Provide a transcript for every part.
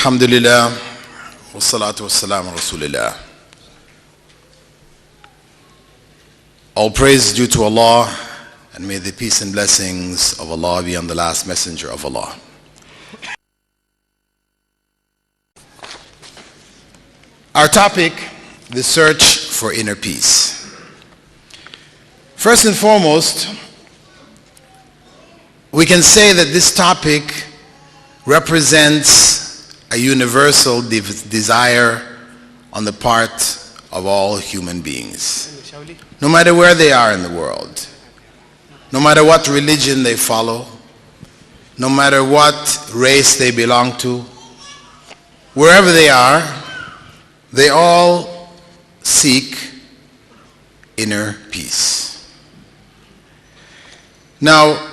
Alhamdulillah, wassalatu wassalamu rasulillah. All praise due to Allah, and may the peace and blessings of Allah be on the last messenger of Allah. Our topic, the search for inner peace. First and foremost, we can say that this topic represents a universal desire on the part of all human beings, no matter where they are in the world, no matter what religion they follow, no matter what race they belong to, wherever they are, they all seek inner peace. Now,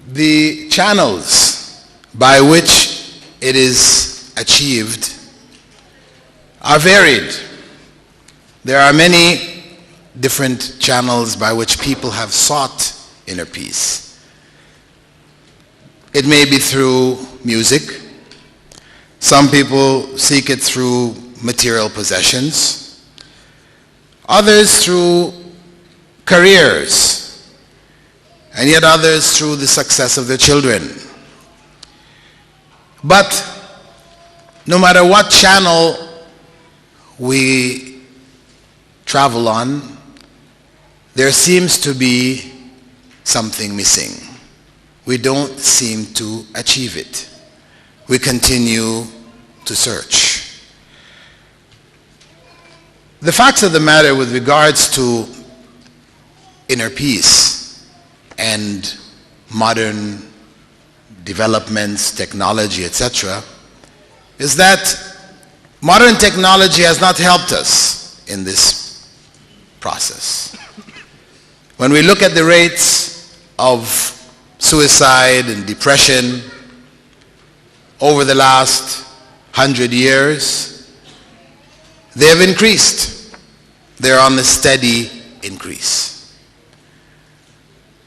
the channels by which it is achieved are varied. There are many different channels by which people have sought inner peace. It may be through music. Some people seek it through material possessions. Others through careers. And yet others through the success of their children. But no matter what channel we travel on, there seems to be something missing. We don't seem to achieve it. We continue to search. The facts of the matter with regards to inner peace and modern developments, technology, etc., is that modern technology has not helped us in this process. When we look at the rates of suicide and depression over the last 100 years, they have increased. They're on a steady increase.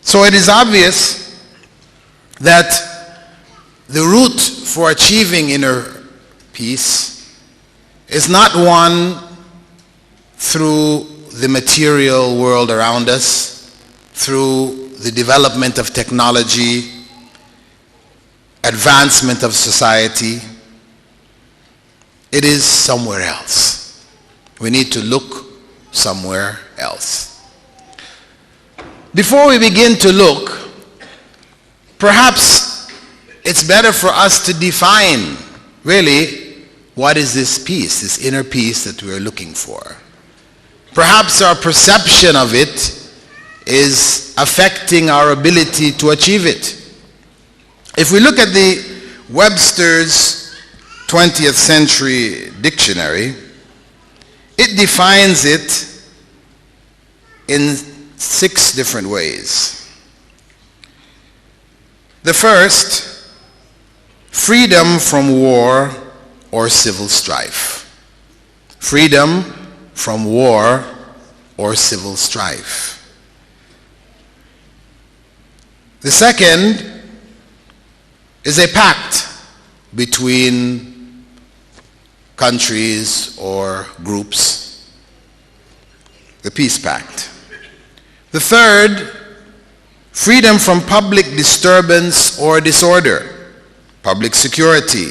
So it is obvious that the route for achieving inner peace is not one through the material world around us, through the development of technology, advancement of society. It is somewhere else. We need to look somewhere else. Before we begin to look, perhaps it's better for us to define really what is this peace, this inner peace that we are looking for. Perhaps our perception of it is affecting our ability to achieve it. If we look at the Webster's 20th century dictionary, it defines it in 6 different ways. The first, freedom from war or civil strife. Freedom from war or civil strife. The second is a pact between countries or groups, the peace pact. The third, freedom from public disturbance or disorder, public security,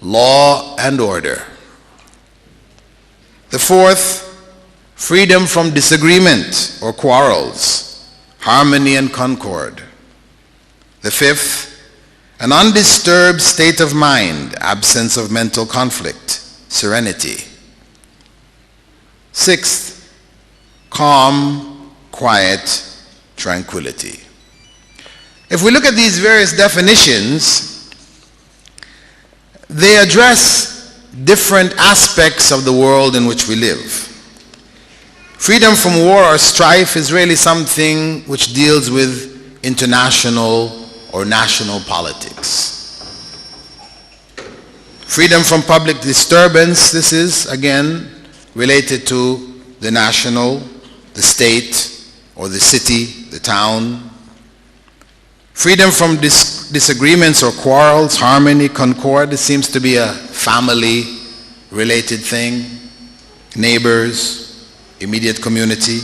law and order. The fourth, freedom from disagreement or quarrels, harmony and concord. The fifth, an undisturbed state of mind, absence of mental conflict, serenity. Sixth, calm, quiet, tranquility. If we look at these various definitions, they address different aspects of the world in which we live. Freedom from war or strife is really something which deals with international or national politics. Freedom from public disturbance, this is again related to the national, the state, or the city, the town. Freedom from disagreements or quarrels, harmony, concord, it seems to be a family-related thing, neighbors, immediate community.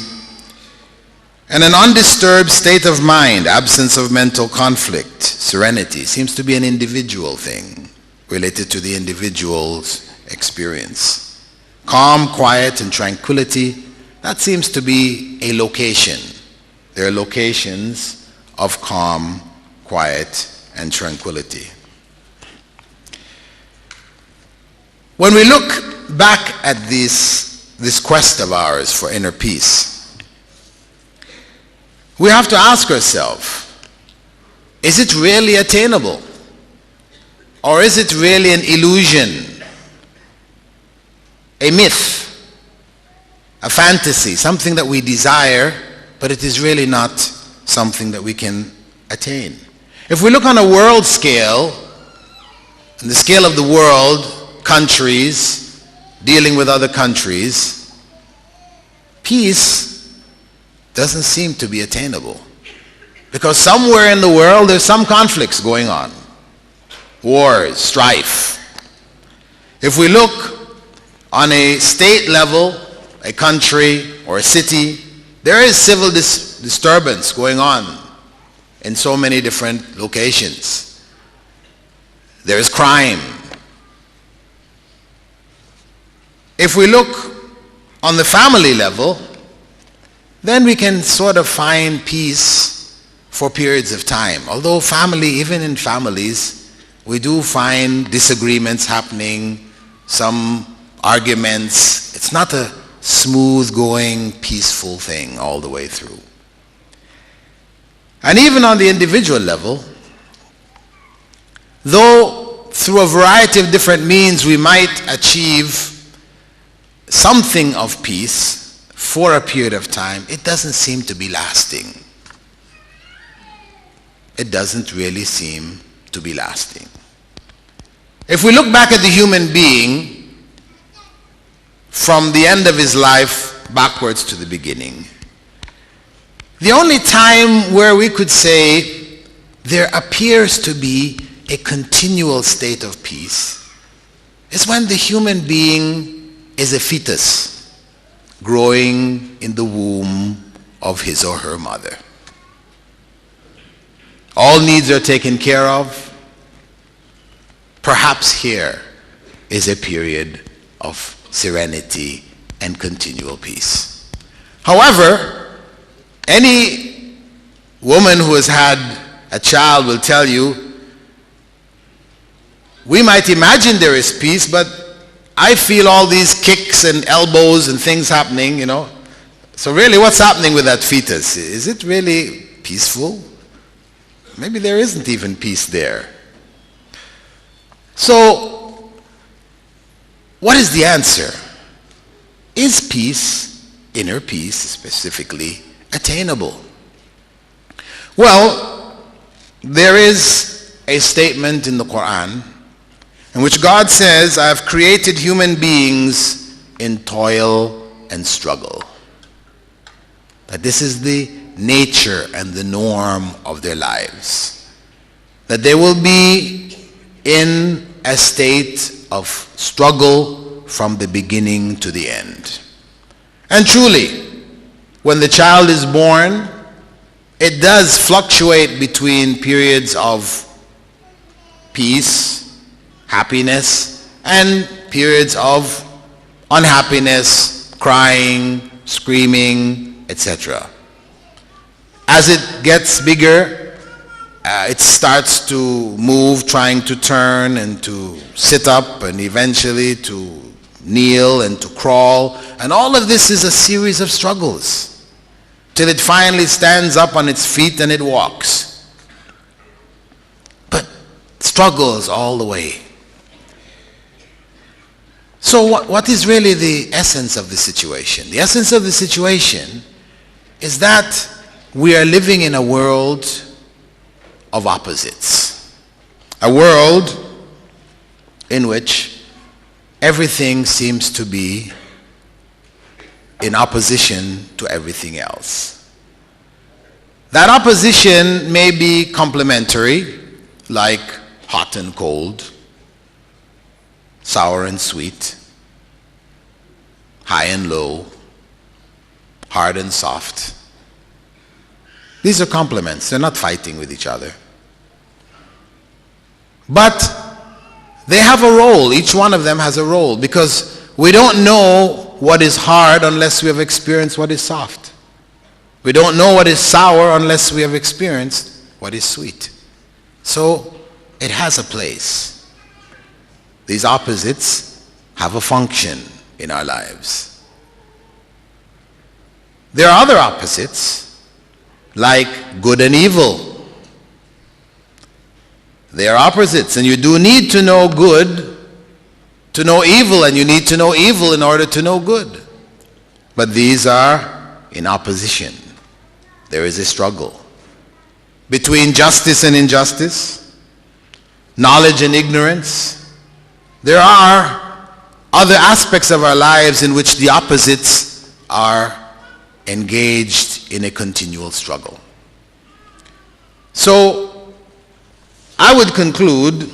And an undisturbed state of mind, absence of mental conflict, serenity, seems to be an individual thing related to the individual's experience. Calm, quiet, and tranquility, that seems to be a location. There are locations of calm, quiet, and tranquility. When we look back at this quest of ours for inner peace, we have to ask ourselves, is it really attainable? Or is it really an illusion, a myth, a fantasy, something that we desire, but it is really not something that we can attain? If we look on a world scale, on the scale of the world, countries, dealing with other countries, peace doesn't seem to be attainable. Because somewhere in the world there's some conflicts going on. Wars, strife. If we look on a state level, a country or a city, there is civil disturbance going on in so many different locations. There is crime. If we look on the family level, then we can sort of find peace for periods of time. Although even in families, we do find disagreements happening, some arguments. It's not a smooth going, peaceful thing all the way through. And even on the individual level, though through a variety of different means we might achieve something of peace for a period of time, it doesn't seem to be lasting. It doesn't really seem to be lasting. If we look back at the human being from the end of his life backwards to the beginning, the only time where we could say there appears to be a continual state of peace is when the human being is a fetus growing in the womb of his or her mother. All needs are taken care of. Perhaps here is a period of serenity and continual peace. However, any woman who has had a child will tell you, we might imagine there is peace, but I feel all these kicks and elbows and things happening, So really, what's happening with that fetus? Is it really peaceful? Maybe there isn't even peace there. So, what is the answer? Is peace, inner peace specifically, attainable? Well, there is a statement in the Quran in which God says, I have created human beings in toil and struggle. That this is the nature and the norm of their lives. That they will be in a state of struggle from the beginning to the end. And truly, when the child is born, it does fluctuate between periods of peace, happiness, and periods of unhappiness, crying, screaming, etc. As it gets bigger, it starts to move, trying to turn and to sit up and eventually to kneel and to crawl. And all of this is a series of struggles till it finally stands up on its feet and it walks. But struggles all the way. So what is really the essence of the situation? The essence of the situation is that we are living in a world of opposites. A world in which everything seems to be in opposition to everything else. That opposition may be complementary, like hot and cold. sour and sweet, high and low, hard and soft. These are complements. They're not fighting with each other. But they have a role. Each one of them has a role, because we don't know what is hard unless we have experienced what is soft. We don't know what is sour unless we have experienced what is sweet. So it has a place. These opposites have a function in our lives. There are other opposites, like good and evil. They are opposites, and you do need to know good to know evil, and you need to know evil in order to know good. But these are in opposition. There is a struggle between justice and injustice, knowledge and ignorance. There are other aspects of our lives in which the opposites are engaged in a continual struggle. So I would conclude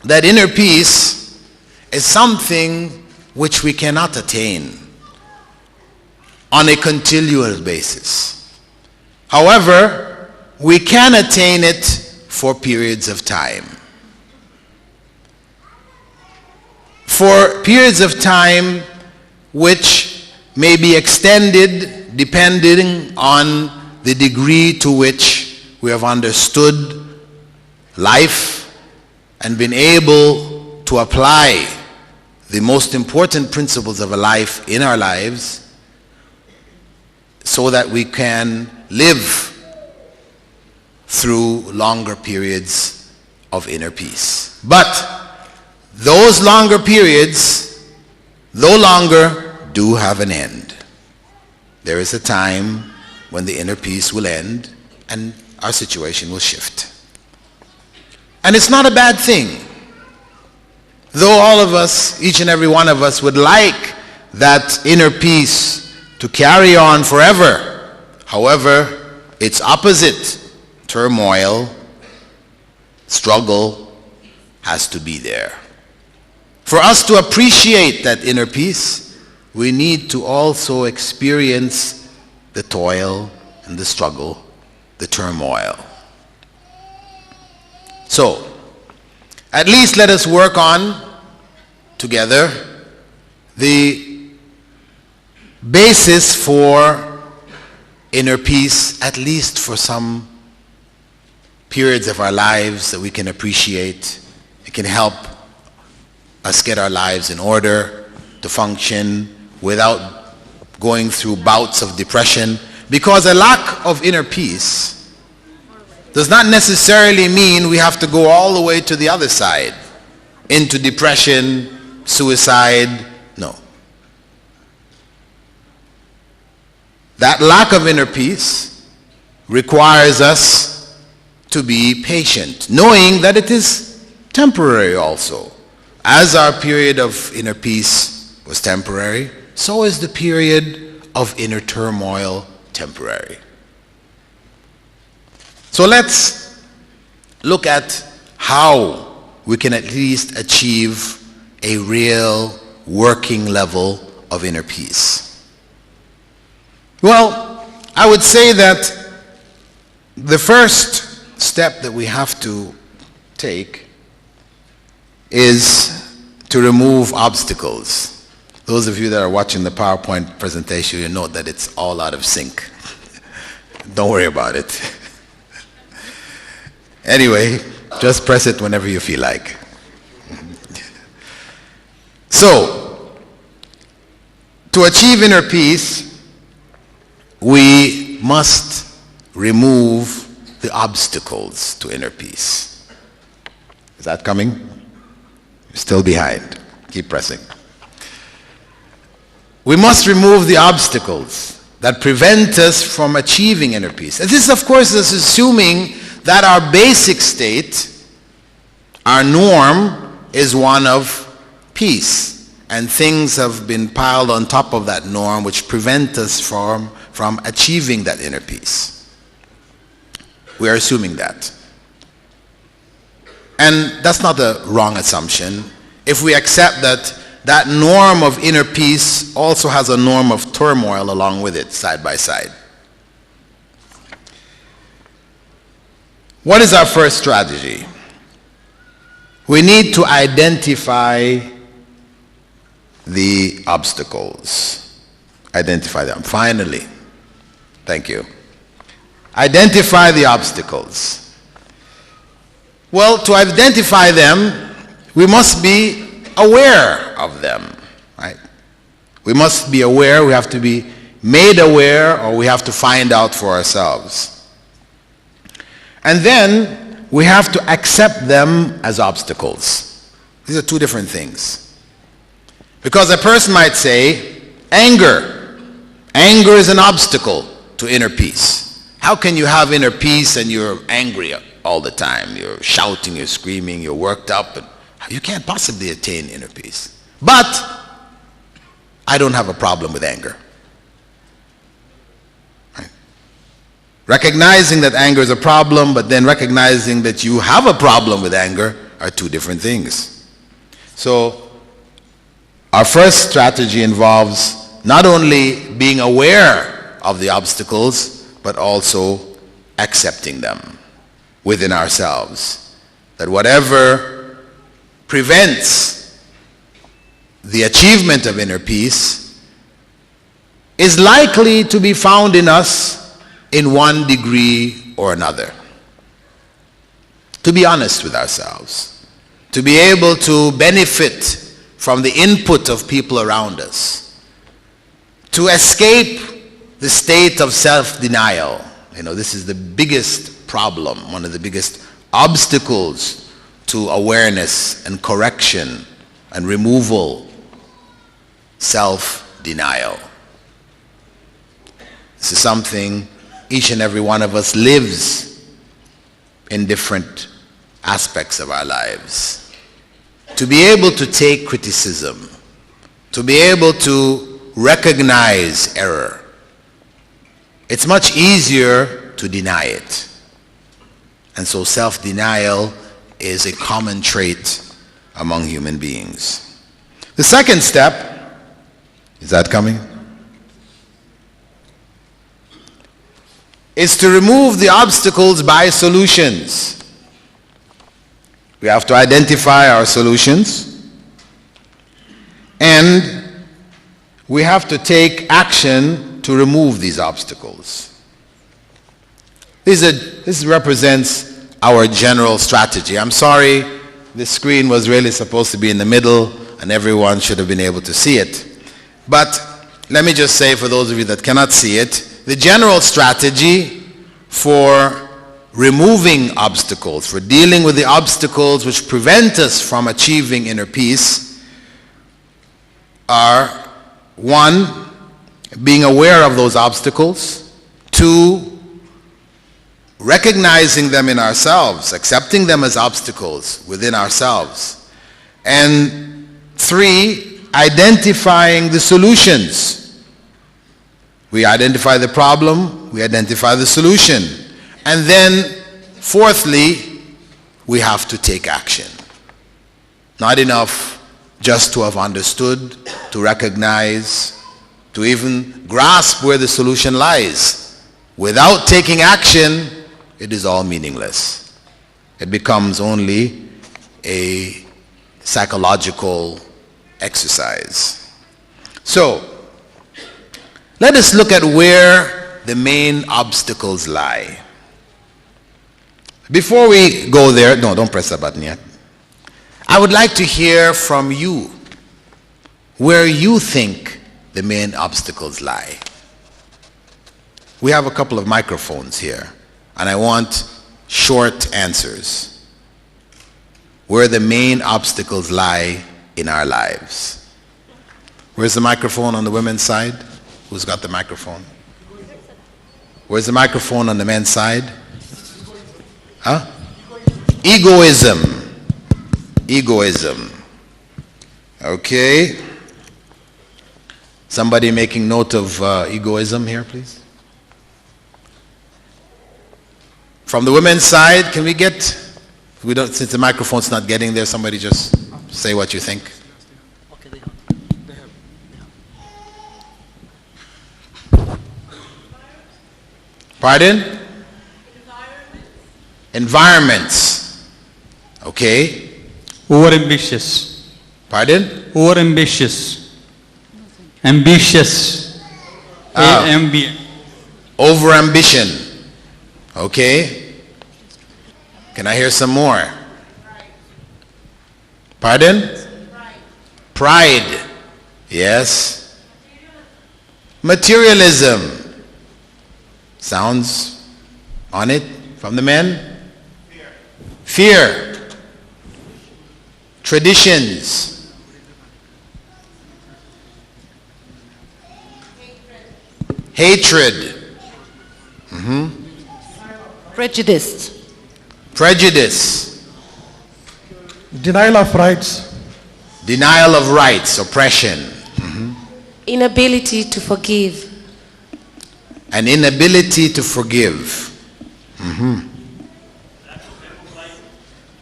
that inner peace is something which we cannot attain on a continual basis. However, we can attain it for periods of time. For periods of time which may be extended depending on the degree to which we have understood life and been able to apply the most important principles of a life in our lives, so that we can live through longer periods of inner peace. But those longer periods, though longer, do have an end. There is a time when the inner peace will end and our situation will shift. And it's not a bad thing. Though all of us, each and every one of us, would like that inner peace to carry on forever. However, its opposite, turmoil, struggle, has to be there. For us to appreciate that inner peace, we need to also experience the toil and the struggle, the turmoil. So, at least let us work on, together, the basis for inner peace, at least for some periods of our lives that we can appreciate. It can help us get our lives in order to function without going through bouts of depression. Because a lack of inner peace does not necessarily mean we have to go all the way to the other side, into depression, suicide. No. That lack of inner peace requires us to be patient, knowing that it is temporary also. As our period of inner peace was temporary, so is the period of inner turmoil temporary. So let's look at how we can at least achieve a real working level of inner peace. Well, I would say that the first step that we have to take is to remove obstacles. Those of you that are watching the PowerPoint presentation, you note that it's all out of sync. Don't worry about it. Anyway, just press it whenever you feel like. So, to achieve inner peace, we must remove the obstacles to inner peace. Is that coming? You're still behind. Keep pressing. We must remove the obstacles that prevent us from achieving inner peace. And this, of course, is assuming that our basic state, our norm, is one of peace. And things have been piled on top of that norm which prevent us from achieving that inner peace. We are assuming that. And that's not a wrong assumption. if we accept that that norm of inner peace also has a norm of turmoil along with it, side by side. What is our first strategy? We need to identify the obstacles. Identify them. Finally. Thank you. Identify the obstacles. Well, to identify them, we must be aware of them, right? We must be aware, we have to be made aware, or we have to find out for ourselves. And then we have to accept them as obstacles. These are two different things. Because a person might say, anger. Anger is an obstacle to inner peace. How can you have inner peace and you're angry all the time? You're shouting, you're screaming, you're worked up. And you can't possibly attain inner peace. But I don't have a problem with anger. Right? Recognizing that anger is a problem, but then recognizing that you have a problem with anger are two different things. So our first strategy involves not only being aware of the obstacles, but also accepting them within ourselves. That whatever prevents the achievement of inner peace is likely to be found in us in one degree or another. To be honest with ourselves, to be able to benefit from the input of people around us, to escape the state of self-denial. You know, this is the biggest problem, one of the biggest obstacles to awareness and correction and removal, self-denial. This is something each and every one of us lives in different aspects of our lives. To be able to take criticism, to be able to recognize error, it's much easier to deny it. And so self-denial is a common trait among human beings. The second step, is that coming? Is to remove the obstacles by solutions. We have to identify our solutions, and we have to take action to remove these obstacles. This represents our general strategy. I'm sorry, the screen was really supposed to be in the middle and everyone should have been able to see it. But let me just say, for those of you that cannot see it, the general strategy for removing obstacles, for dealing with the obstacles which prevent us from achieving inner peace are: 1, being aware of those obstacles; 2, recognizing them in ourselves, accepting them as obstacles within ourselves; and 3, identifying the solutions. We identify the problem, we identify the solution, and then 4thly, we have to take action. Not enough just to have understood, to recognize, to even grasp where the solution lies. Without taking action, it is all meaningless. It becomes only a psychological exercise. So, let us look at where the main obstacles lie. Before we go there, no, don't press that button yet. I would like to hear from you where you think the main obstacles lie. We have a couple of microphones here, and I want short answers. Where the main obstacles lie in our lives. Where's the microphone on the women's side? Who's got the microphone? Where's the microphone on the men's side? Huh? Egoism. Egoism. Okay. Somebody making note of egoism here, please. From the women's side, can we get, we don't, since the microphone's not getting there, somebody just Say what you think. Pardon? Environments. Okay. Overambitious. Pardon? Overambitious. Ambitious. Overambition. Okay. Can I hear some more? Pardon? Pride. Yes. Materialism. Sounds on it from the men? Fear. Traditions. Hatred. Prejudice. Prejudice. Denial of rights. Denial of rights. Oppression. Inability to forgive. An inability to forgive.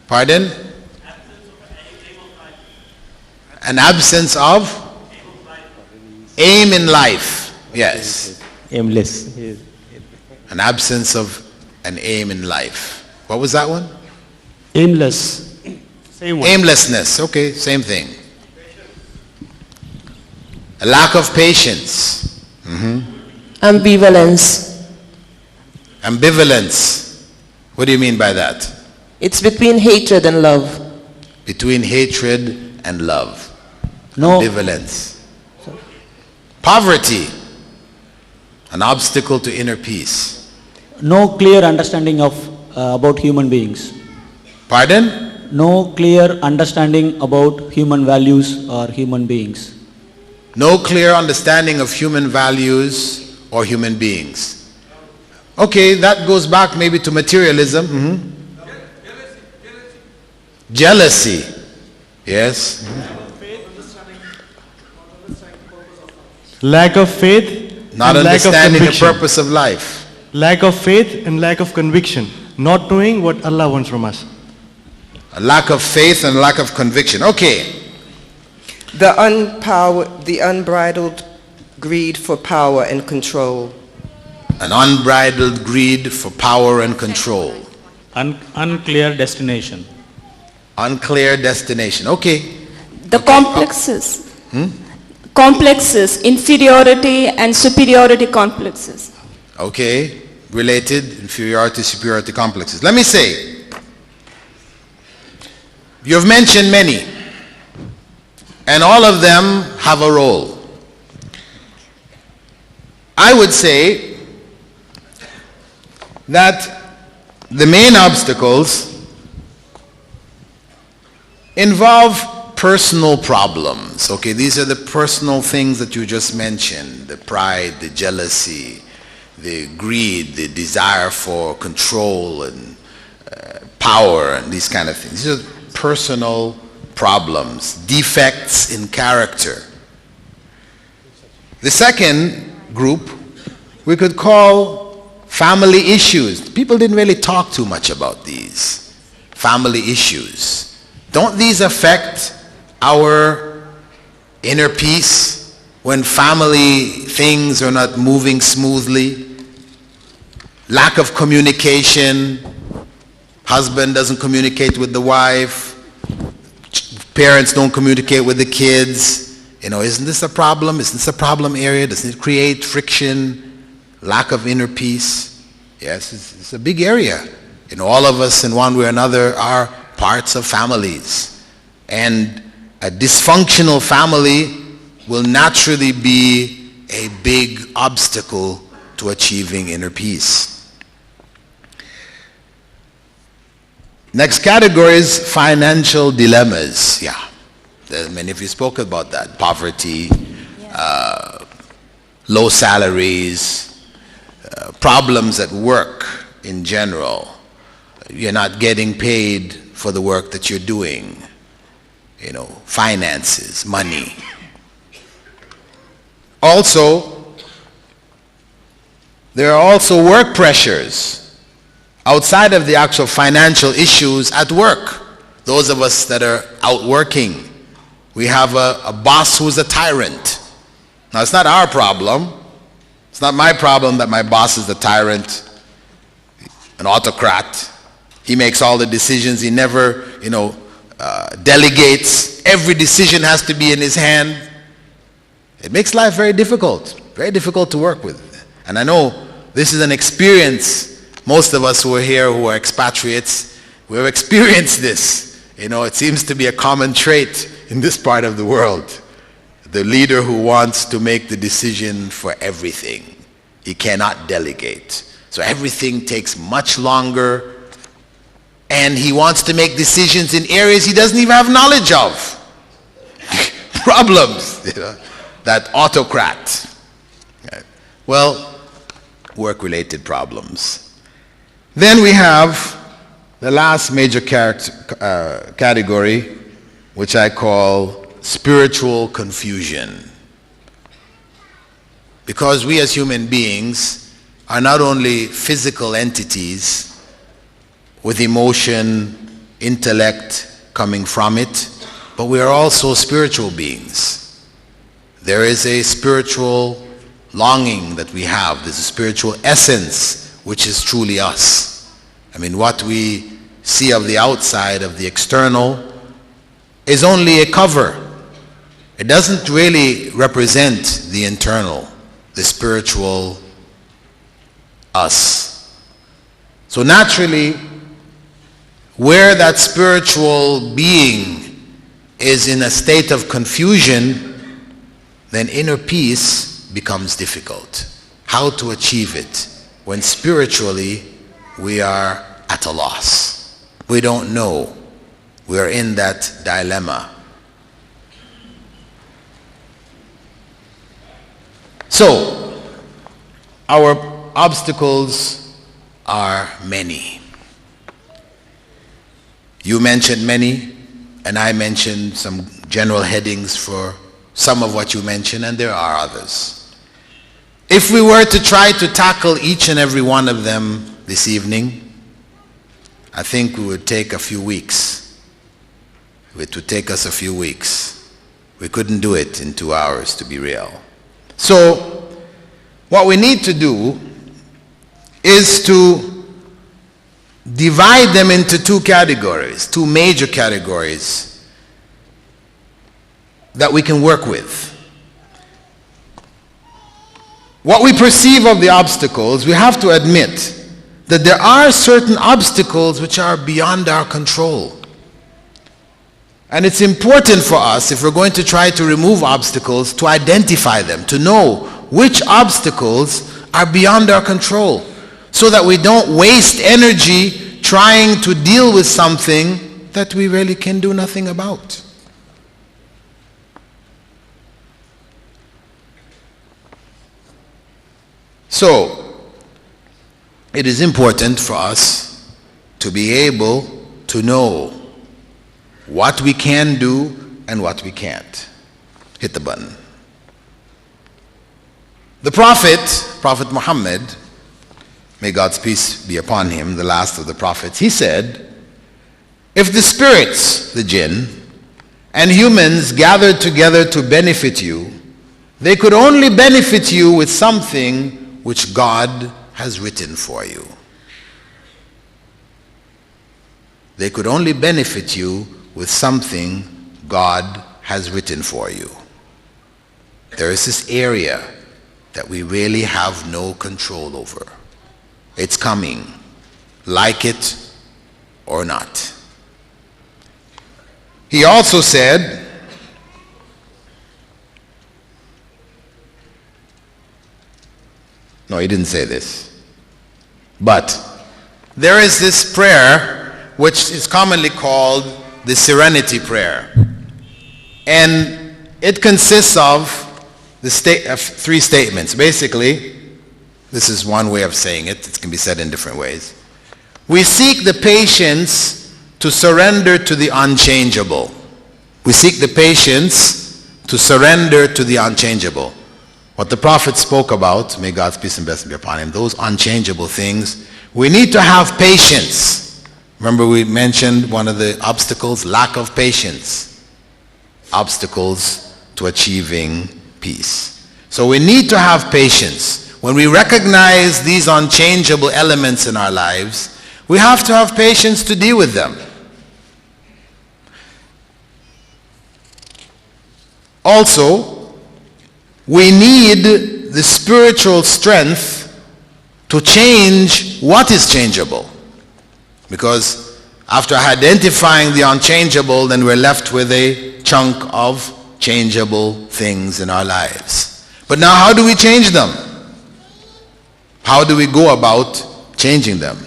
Pardon? An absence of aim in life. Yes. Aimless. An absence of an aim in life. What was that one? Aimless. Same one. Aimlessness. Okay, same thing. A lack of patience. Ambivalence. Ambivalence. What do you mean by that? It's between hatred and love. Between hatred and love. No. Ambivalence. Poverty. An obstacle to inner peace. No clear understanding of about human beings. Pardon? No clear understanding about human values or human beings. No clear understanding of human values or human beings. Okay, that goes back maybe to materialism. Jealousy. Yes. Lack of faith. Not and lack of understanding the conviction. purpose of life. Lack of faith and lack of conviction. Not knowing what Allah wants from us. A lack of faith and lack of conviction. Okay. The unbridled greed for power and control. An unbridled greed for power and control. Unclear destination. Unclear destination. Okay. The complexes. Complexes, inferiority and superiority complexes. Okay. Related inferiority, superiority complexes. Let me say, you've mentioned many, and all of them have a role. I would say that the main obstacles involve personal problems. Okay, these are the personal things that you just mentioned: the pride, the jealousy, the greed, the desire for control and power and these kind of things. These are personal problems, defects in character. The second group we could call family issues. People didn't really talk too much about these family issues. Don't these affect our inner peace when family things are not moving smoothly? Lack of communication. Husband doesn't communicate with the wife. Parents don't communicate with the kids. You know, isn't this a problem? Isn't this a problem area? Doesn't it create friction? Lack of inner peace? Yes, it's a big area. You know, all of us in one way or another are parts of families. And a dysfunctional family will naturally be a big obstacle to achieving inner peace. Next category is financial dilemmas. Yeah, many of you spoke about that. Poverty, low salaries, problems at work in general. You're not getting paid for the work that you're doing. You know, finances, money. Also, there are also work pressures outside of the actual financial issues at work. those of us that are out working, we have a boss who's a tyrant. Now, it's not our problem. It's not my problem that my boss is a tyrant, an autocrat. He makes all the decisions. He never, delegates. Every decision has to be in his hand. It makes life very difficult to work with. And I know this is an experience. Most of us who are here, who are expatriates, we have experienced this. It seems to be a common trait in this part of the world. The leader who wants to make the decision for everything. He cannot delegate. So everything takes much longer. And he wants to make decisions in areas he doesn't even have knowledge of. Problems, that autocrat. Well, work-related problems. Then we have the last major category, which I call spiritual confusion. Because we as human beings are not only physical entities with emotion, intellect coming from it, but we are also spiritual beings. There is a spiritual longing that we have. There's a spiritual essence which is truly us. What we see of the outside, of the external, is only a cover. It doesn't really represent the internal, the spiritual us. So naturally, where that spiritual being is in a state of confusion, then inner peace becomes difficult. How to achieve it when spiritually we are at a loss? We don't know. We are in that dilemma. So, our obstacles are many. You mentioned many, and I mentioned some general headings for some of what you mentioned, and there are others. If we were to try to tackle each and every one of them this evening, I think we would take a few weeks. It would take us a few weeks. We couldn't do it in 2 hours, to be real. So, what we need to do is to divide them into two categories, two major categories that we can work with. What we perceive of the obstacles, we have to admit that there are certain obstacles which are beyond our control. And it's important for us, if we're going to try to remove obstacles, to identify them, to know which obstacles are beyond our control, so that we don't waste energy trying to deal with something that we really can do nothing about. So, it is important for us to be able to know what we can do and what we can't. Hit the button. The Prophet Muhammad, may God's peace be upon him, the last of the prophets, he said, if the spirits, the jinn, and humans gathered together to benefit you, they could only benefit you with something which God has written for you. They could only benefit you with something God has written for you. There is this area that we really have no control over. It's coming, like it or not. He also said, no, he didn't say this, but there is this prayer which is commonly called the serenity prayer. And it consists of three statements. Basically, this is one way of saying it. It can be said in different ways. We seek the patience to surrender to the unchangeable. We seek the patience to surrender to the unchangeable. What the Prophet spoke about, may God's peace and blessing be upon him, those unchangeable things, we need to have patience Remember we mentioned one of the obstacles, lack of patience. Obstacles to achieving peace. So we need to have patience. When we recognize these unchangeable elements in our lives, we have to have patience to deal with them. Also, we need the spiritual strength to change what is changeable. Because after identifying the unchangeable, then we're left with a chunk of changeable things in our lives. But now how do we change them? How do we go about changing them?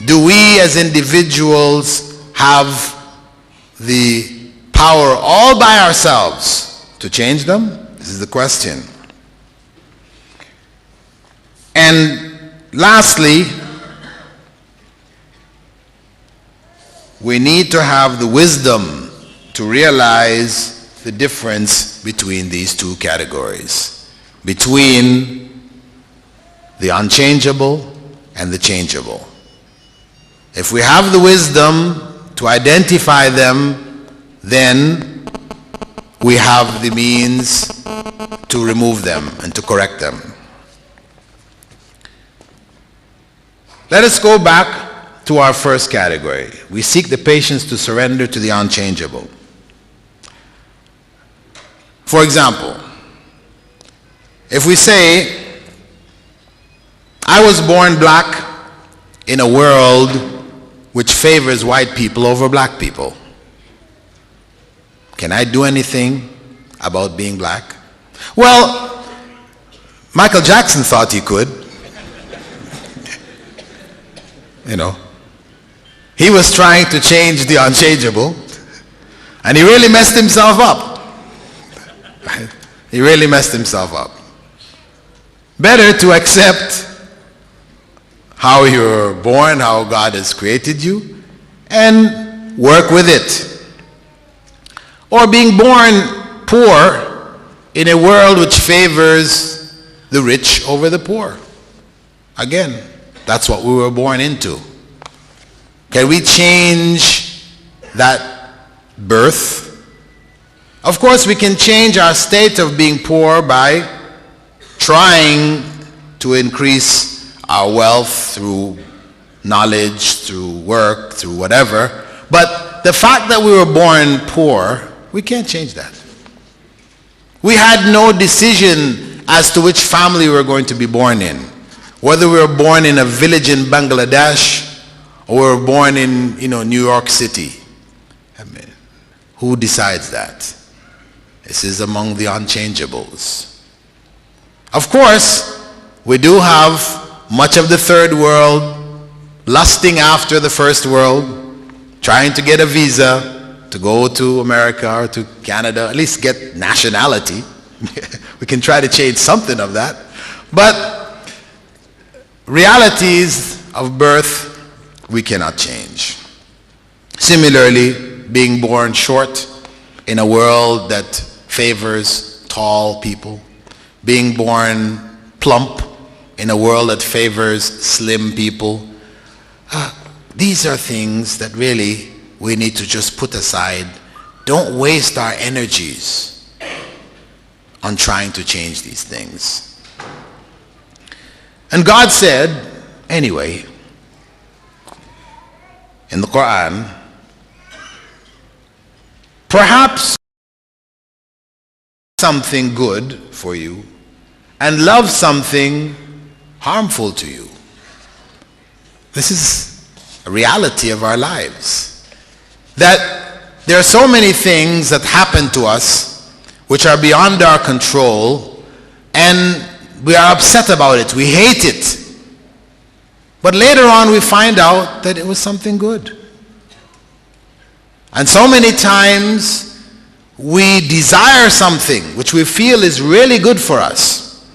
Do we as individuals have the power all by ourselves to change them? This is the question. And lastly, we need to have the wisdom to realize the difference between these two categories, between the unchangeable and the changeable. If we have the wisdom to identify them, then we have the means to remove them and to correct them. Let us go back to our first category. We seek the patience to surrender to the unchangeable. For example, if we say, I was born black in a world which favors white people over black people. Can I do anything about being black? Well, Michael Jackson thought he could. You know, he was trying to change the unchangeable, and he really messed himself up. He really messed himself up. Better to accept how you're born, how God has created you, and work with it. Or being born poor in a world which favors the rich over the poor. Again, that's what we were born into. Can we change that birth? Of course, we can change our state of being poor by trying to increase our wealth through knowledge, through work, through whatever. But the fact that we were born poor, we can't change that. We had no decision as to which family we were going to be born in. Whether we were born in a village in Bangladesh or we were born in, New York City. I mean, who decides that? This is among the unchangeables. Of course, we do have much of the third world lusting after the first world, trying to get a visa to go to America or to Canada, at least get nationality. We can try to change something of that. But realities of birth, we cannot change. Similarly, being born short in a world that favors tall people, being born plump in a world that favors slim people, these are things that really we need to just put aside. Don't waste our energies on trying to change these things. And God said, anyway, in the Quran, perhaps something good for you and love something harmful to you. This is a reality of our lives. That there are so many things that happen to us which are beyond our control, and we are upset about it. We hate it. But later on we find out that it was something good. And so many times we desire something which we feel is really good for us.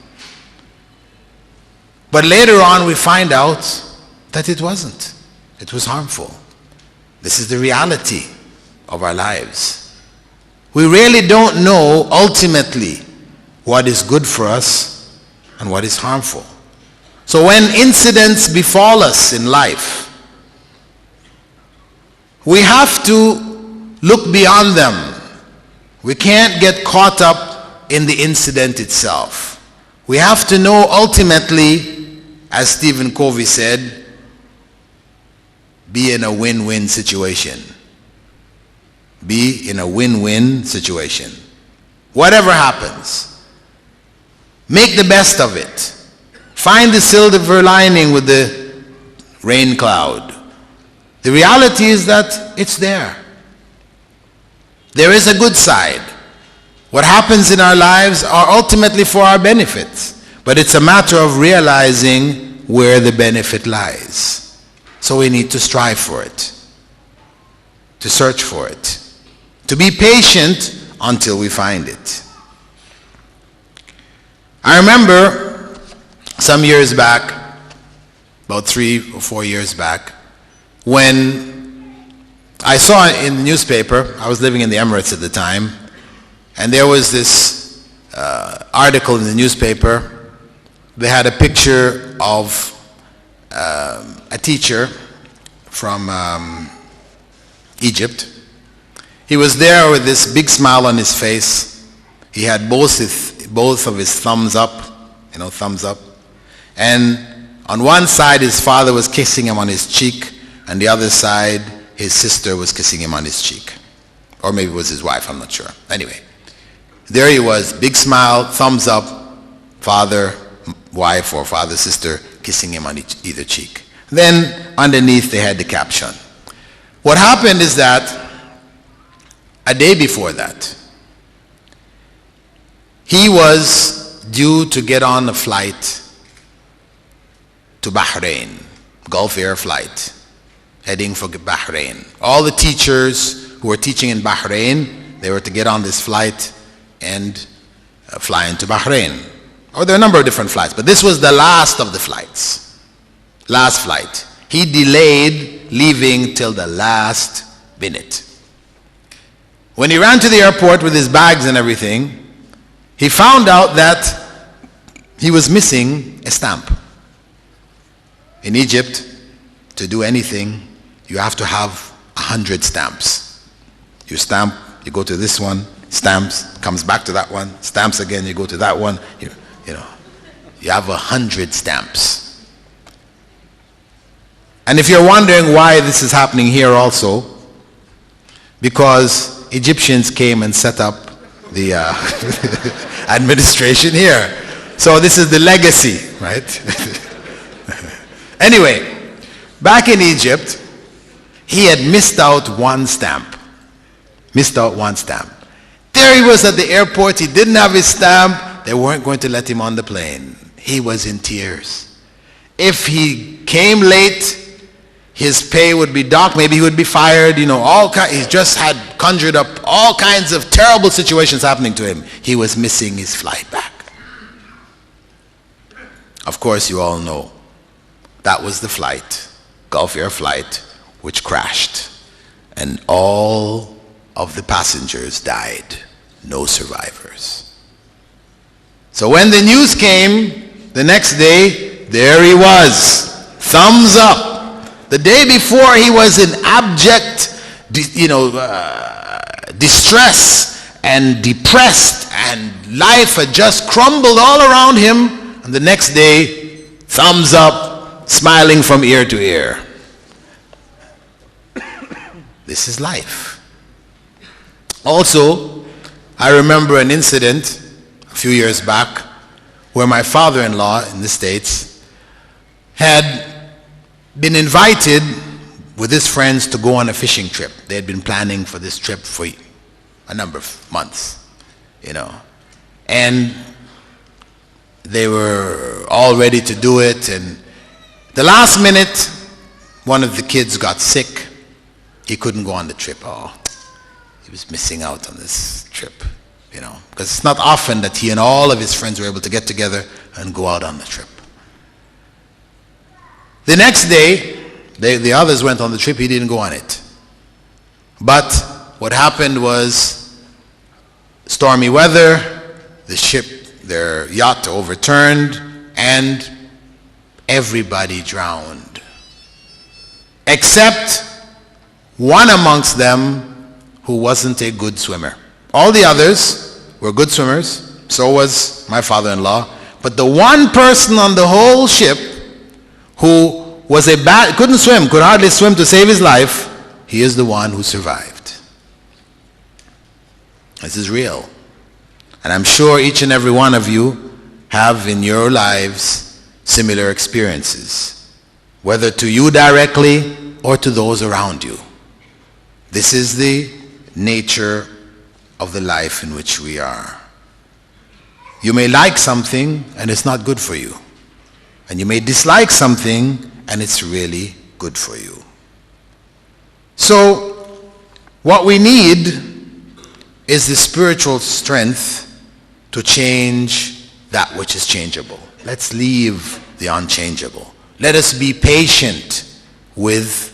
But later on we find out that it wasn't. It was harmful. This is the reality of our lives. We really don't know ultimately what is good for us and what is harmful. So when incidents befall us in life, we have to look beyond them. We can't get caught up in the incident itself. We have to know ultimately, as Stephen Covey said, be in a win-win situation. Be in a win-win situation. Whatever happens, make the best of it. Find the silver lining with the rain cloud. The reality is that it's there. There is a good side. What happens in our lives are ultimately for our benefits, but it's a matter of realizing where the benefit lies. So we need to strive for it, to search for it, to be patient until we find it. I remember some years back, about 3 or 4 years back, when I saw in the newspaper, I was living in the Emirates at the time, and there was this article in the newspaper. They had a picture of a teacher from Egypt. He was there with this big smile on his face. He had both of his thumbs up, thumbs up. And on one side, his father was kissing him on his cheek, and the other side, his sister was kissing him on his cheek. Or maybe it was his wife, I'm not sure. Anyway, there he was, big smile, thumbs up, father, wife, or father, sister kissing him on either cheek. Then underneath they had the caption. What happened is that a day before that, he was due to get on a flight to Bahrain, Gulf Air flight, heading for Bahrain. All the teachers who were teaching in Bahrain, they were to get on this flight and fly into Bahrain. Or there are a number of different flights, but this was the last of the flights. Last flight. He delayed leaving till the last minute. When he ran to the airport with his bags and everything, he found out that he was missing a stamp. In Egypt, to do anything, you have to have 100 stamps. You stamp, you go to this one, stamps, comes back to that one, stamps again, you go to that one, you have 100 stamps. And if you're wondering why this is happening here also, because Egyptians came and set up the administration here. So this is the legacy, right? Anyway, back in Egypt, he had missed out one stamp. Missed out one stamp. There he was at the airport. He didn't have his stamp. They weren't going to let him on the plane. He was in tears. If he came late, his pay would be docked. Maybe he would be fired. He just had conjured up all kinds of terrible situations happening to him. He was missing his flight back. Of course, you all know that was the flight, Gulf Air flight, which crashed. And all of the passengers died. No survivors. So when the news came, the next day, there he was, thumbs up. The day before, he was in abject, distress and depressed, and life had just crumbled all around him. And the next day, thumbs up, smiling from ear to ear. This is life. Also, I remember an incident a few years back where my father-in-law in the States had been invited with his friends to go on a fishing trip. They had been planning for this trip for a number of months, and they were all ready to do it, and the last minute, one of the kids got sick. He couldn't go on the trip. He was missing out on this trip, because it's not often that he and all of his friends were able to get together and go out on the trip. The next day, the others went on the trip. He didn't go on it. But what happened was stormy weather, their yacht overturned, and everybody drowned. Except one amongst them who wasn't a good swimmer. All the others were good swimmers. So was my father-in-law. But the one person on the whole ship who was couldn't swim, could hardly swim to save his life, he is the one who survived. This is real. And I'm sure each and every one of you have in your lives similar experiences, whether to you directly or to those around you. This is the nature of the life in which we are. You may like something and it's not good for you. And you may dislike something and it's really good for you. So, what we need is the spiritual strength to change that which is changeable. Let's leave the unchangeable. Let us be patient with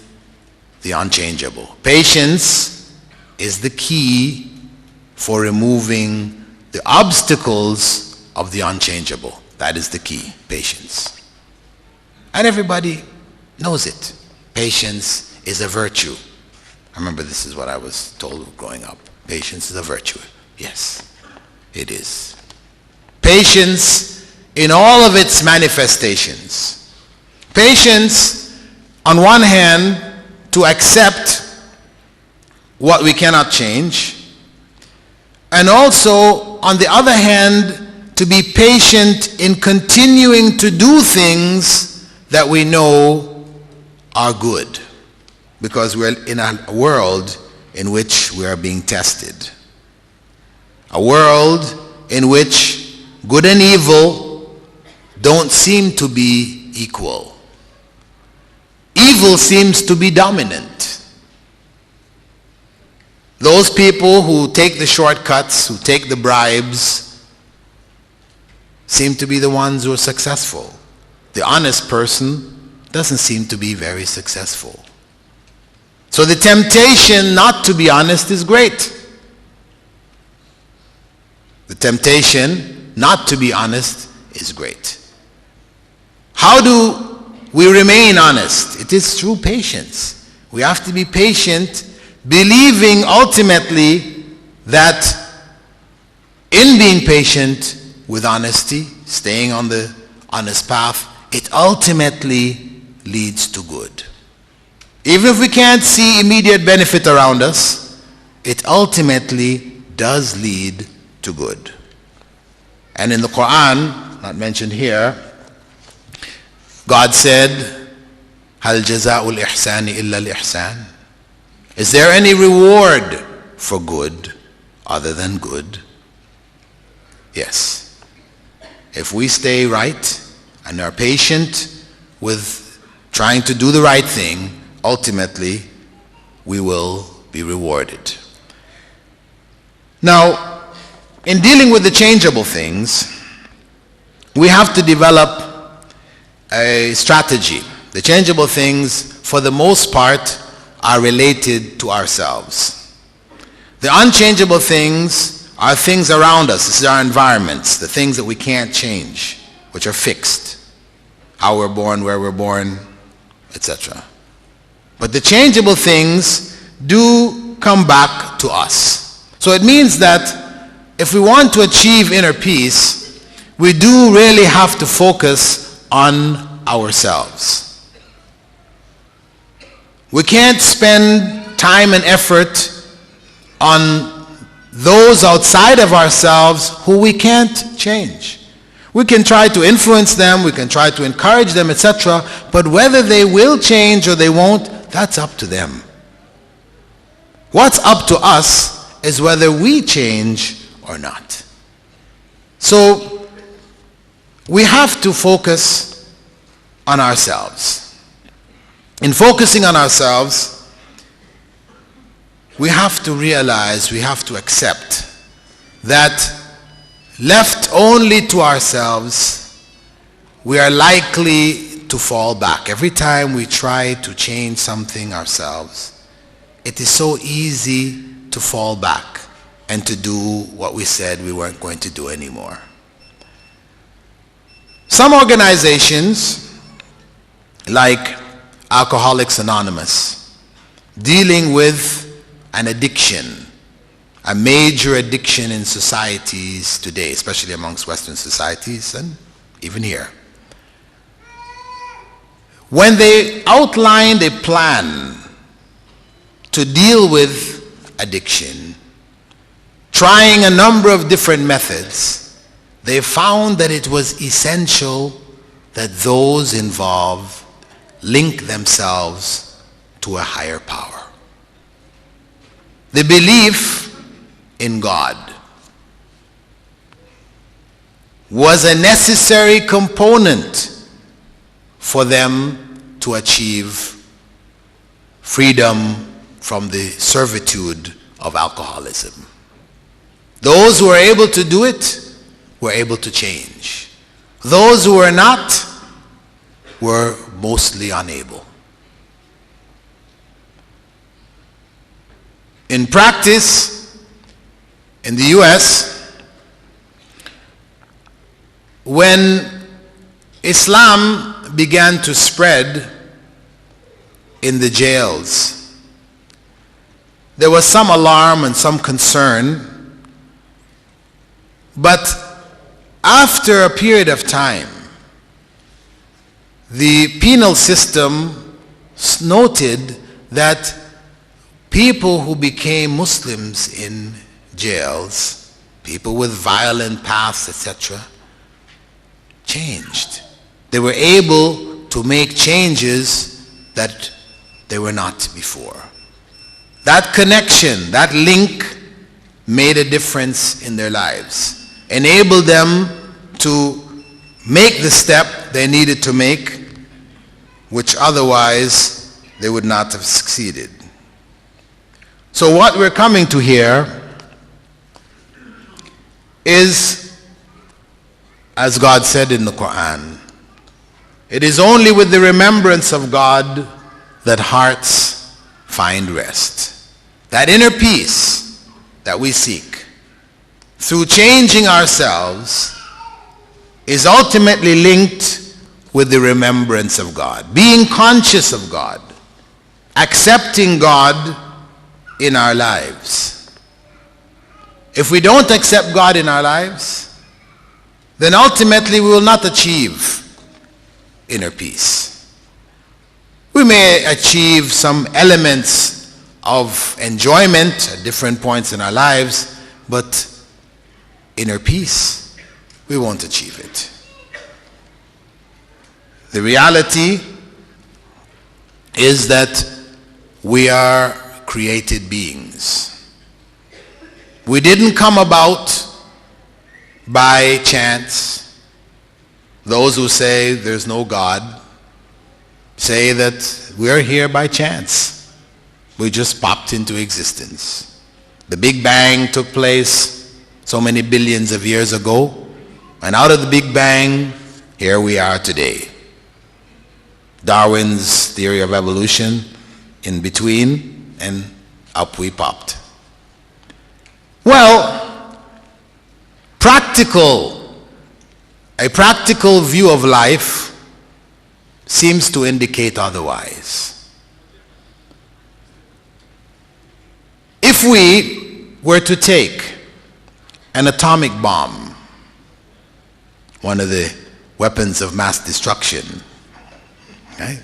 the unchangeable. Patience is the key for removing the obstacles of the unchangeable. That is the key, patience. And everybody knows it. Patience is a virtue. I remember this is what I was told growing up. Patience is a virtue. Yes, it is. Patience in all of its manifestations. Patience, on one hand, to accept what we cannot change, and also, on the other hand, to be patient in continuing to do things that we know are good, because we're in a world in which we are being tested. A world in which good and evil don't seem to be equal. Evil seems to be dominant. Those people who take the shortcuts, who take the bribes, seem to be the ones who are successful. The honest person doesn't seem to be very successful. So the temptation not to be honest is great. The temptation not to be honest is great. How do we remain honest? It is through patience. We have to be patient, believing ultimately that in being patient with honesty, staying on the honest path, it ultimately leads to good. Even if we can't see immediate benefit around us, it ultimately does lead to good. And in the Quran, not mentioned here, God said, "Hal jaza'ul ihsani illa al-ihsan?" Is there any reward for good other than good? Yes. If we stay right and are patient with trying to do the right thing, ultimately we will be rewarded. Now, in dealing with the changeable things, we have to develop a strategy. The changeable things, for the most part, are related to ourselves. The unchangeable things are things around us. This is our environments, the things that we can't change, which are fixed. How we're born, where we're born, etc. But the changeable things do come back to us. So it means that if we want to achieve inner peace, we do really have to focus on ourselves. We can't spend time and effort on those outside of ourselves who we can't change. We can try to influence them, we can try to encourage them, etc. But whether they will change or they won't, that's up to them. What's up to us is whether we change or not. So we have to focus on ourselves. In focusing on ourselves, we have to realize, we have to accept that left only to ourselves, we are likely to fall back. Every time we try to change something ourselves, it is so easy to fall back and to do what we said we weren't going to do anymore. Some organizations, like Alcoholics Anonymous, dealing with an addiction, a major addiction in societies today, especially amongst Western societies and even here. When they outlined a plan to deal with addiction, trying a number of different methods, they found that it was essential that those involved link themselves to a higher power. The belief in God was a necessary component for them to achieve freedom from the servitude of alcoholism. Those who were able to do it were able to change. Those who were not were mostly unable. In practice, in the US, when Islam began to spread in the jails, there was some alarm and some concern, but after a period of time, the penal system noted that people who became Muslims in jails, people with violent pasts, etc., changed. They were able to make changes that they were not before. That connection, that link made a difference in their lives, enabled them to make the step they needed to make, which otherwise they would not have succeeded. So what we're coming to here is, as God said in the Quran, it is only with the remembrance of God that hearts find rest. That inner peace that we seek through changing ourselves is ultimately linked with the remembrance of God, being conscious of God, accepting God in our lives. If we don't accept God in our lives, then ultimately we will not achieve inner peace. We may achieve some elements of enjoyment at different points in our lives, but inner peace, we won't achieve it. The reality is that we are created beings. We didn't come about by chance. Those who say there's no God say that we're here by chance. We just popped into existence. The Big Bang took place so many billions of years ago, and out of the Big Bang, here we are today. Darwin's theory of evolution in between, and up we popped. Well, a practical view of life seems to indicate otherwise. If we were to take an atomic bomb, one of the weapons of mass destruction, okay?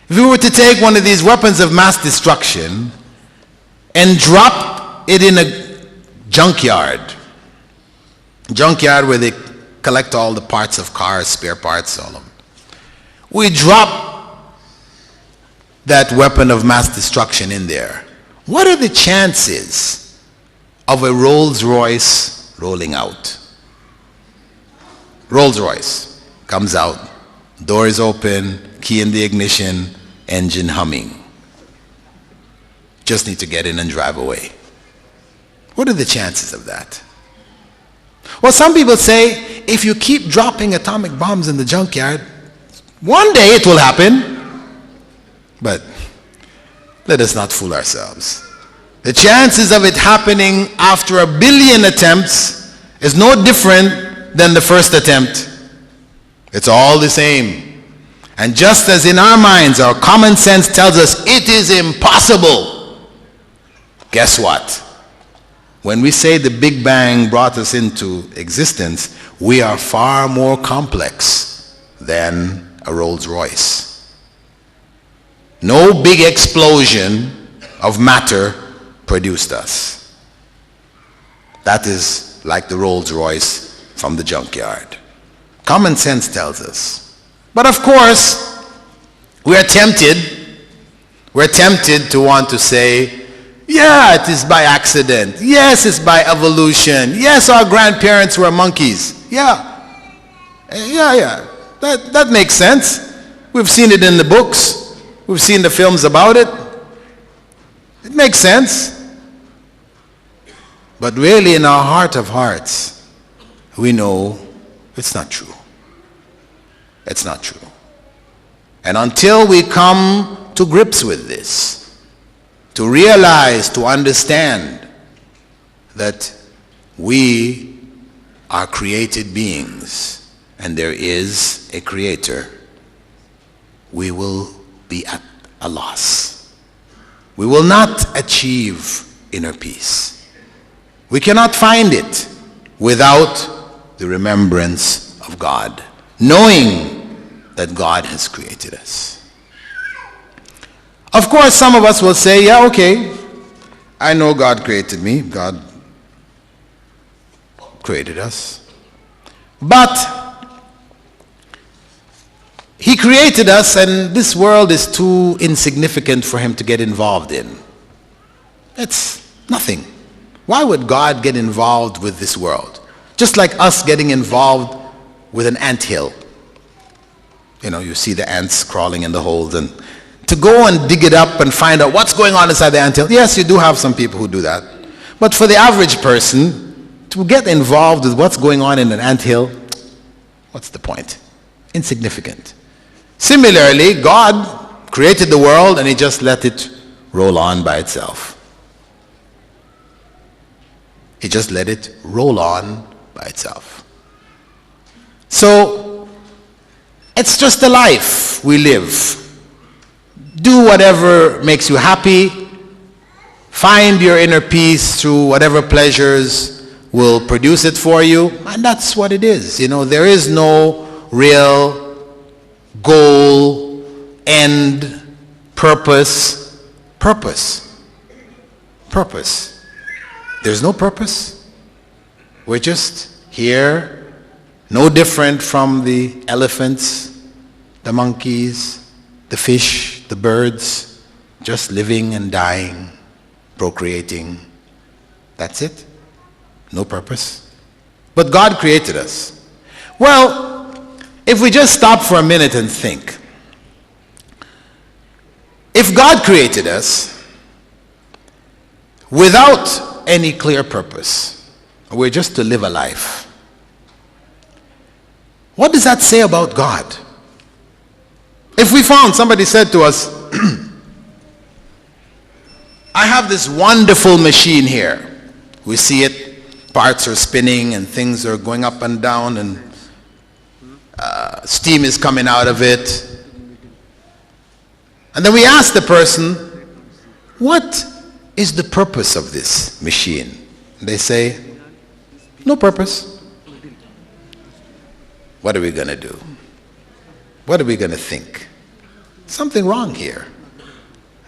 If we were to take one of these weapons of mass destruction and drop it in a junkyard where they collect all the parts of cars, spare parts, all of them. We drop that weapon of mass destruction in there. What are the chances of a Rolls-Royce rolling out? Rolls-Royce comes out, door is open, key in the ignition, engine humming. Just need to get in and drive away. What are the chances of that? Well, some people say if you keep dropping atomic bombs in the junkyard, one day it will happen. But let us not fool ourselves. The chances of it happening after 1 billion attempts is no different than the first attempt. It's all the same. And just as in our minds, our common sense tells us it is impossible, guess what? When we say the Big Bang brought us into existence, we are far more complex than a Rolls Royce. No big explosion of matter produced us. That is like the Rolls Royce from the junkyard. Common sense tells us. But of course, we're tempted to want to say, yeah, it is by accident. Yes, it's by evolution. Yes, our grandparents were monkeys. Yeah. That makes sense. We've seen it in the books. We've seen the films about it. It makes sense. But really, in our heart of hearts, we know it's not true. It's not true. And until we come to grips with this, to realize, to understand that we are created beings and there is a creator, we will be at a loss. We will not achieve inner peace. We cannot find it without the remembrance of God, knowing that God has created us. Of course, some of us will say, yeah, okay, I know God created me. God created us. But He created us, and this world is too insignificant for Him to get involved in. It's nothing. Why would God get involved with this world? Just like us getting involved with an anthill. You know, you see the ants crawling in the holes, and to go and dig it up and find out what's going on inside the anthill. Yes, you do have some people who do that. But for the average person, to get involved with what's going on in an anthill, what's the point? Insignificant. Similarly, God created the world and He just let it roll on by itself. He just let it roll on by itself. So, it's just the life we live. Do whatever makes you happy. Find your inner peace through whatever pleasures will produce it for you. And that's what it is. You know, there is no real goal, end, purpose. There's no purpose. We're just here. No different from the elephants, the monkeys, the fish, the birds, just living and dying, procreating. That's it. No purpose. But God created us. Well, if we just stop for a minute and think, if God created us without any clear purpose, we're just to live a life, what does that say about God? If we found somebody said to us, I have this wonderful machine here. We see it, parts are spinning and things are going up and down and steam is coming out of it. And then we ask the person, what is the purpose of this machine? They say, no purpose. What are we going to do? What are we going to think? Something wrong here.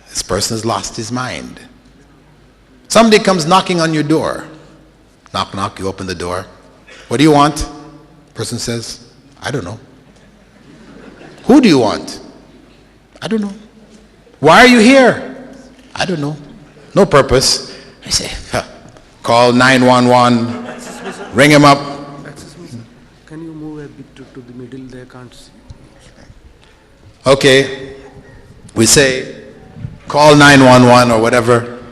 This person has lost his mind. Somebody comes knocking on your door. Knock, knock, you open the door. What do you want? The person says, I don't know. Who do you want? I don't know. Why are you here? I don't know. No purpose. I say, call 911, ring him up. Can you move a bit to the middle? They can't see. Okay. We say, call 911 or whatever,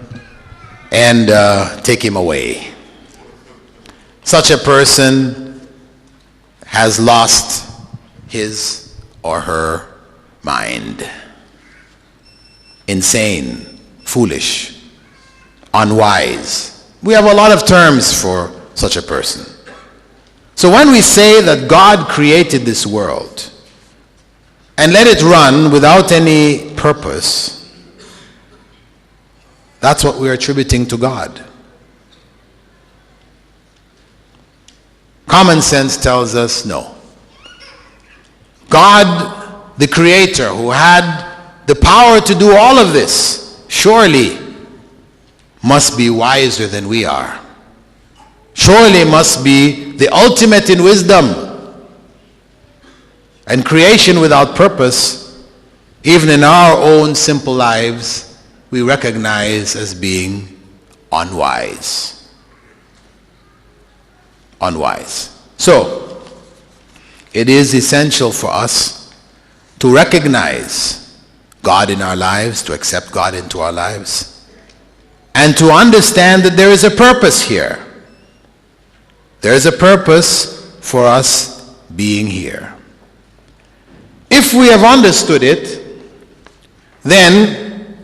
and take him away. Such a person has lost his or her mind. Insane, foolish, unwise. We have a lot of terms for such a person. So when we say that God created this world, and let it run without any purpose, that's what we're attributing to God. Common sense tells us no. God, the Creator, who had the power to do all of this, surely must be wiser than we are. Surely must be the ultimate in wisdom. And creation without purpose, even in our own simple lives, we recognize as being unwise. Unwise. So, it is essential for us to recognize God in our lives, to accept God into our lives, and to understand that there is a purpose here. There is a purpose for us being here. If we have understood it, then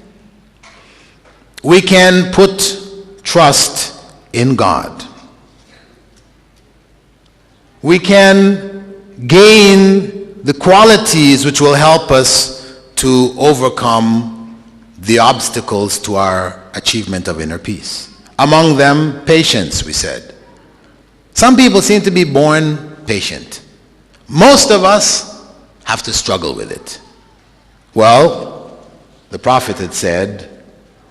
we can put trust in God. We can gain the qualities which will help us to overcome the obstacles to our achievement of inner peace. Among them, patience, we said. Some people seem to be born patient. Most of us have to struggle with it. Well, the Prophet had said,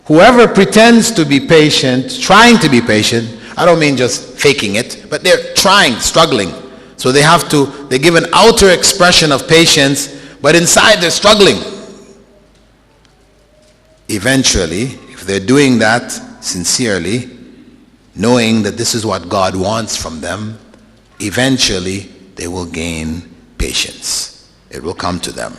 whoever pretends to be patient, trying to be patient, I don't mean just faking it, but they're trying, struggling. So they give an outer expression of patience, but inside they're struggling. Eventually, if they're doing that sincerely, knowing that this is what God wants from them, eventually they will gain patience. It will come to them.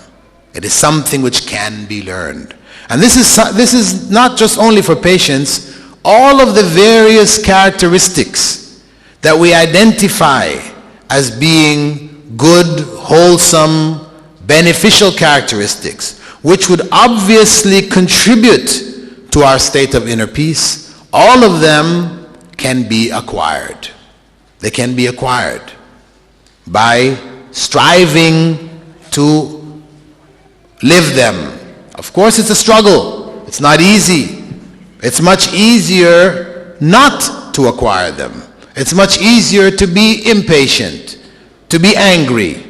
It is something which can be learned. And this is not just only for patience. All of the various characteristics that we identify as being good, wholesome, beneficial characteristics, which would obviously contribute to our state of inner peace, all of them can be acquired. They can be acquired by striving to live them. Of course, it's a struggle. It's not easy. It's much easier not to acquire them. It's much easier to be impatient, to be angry,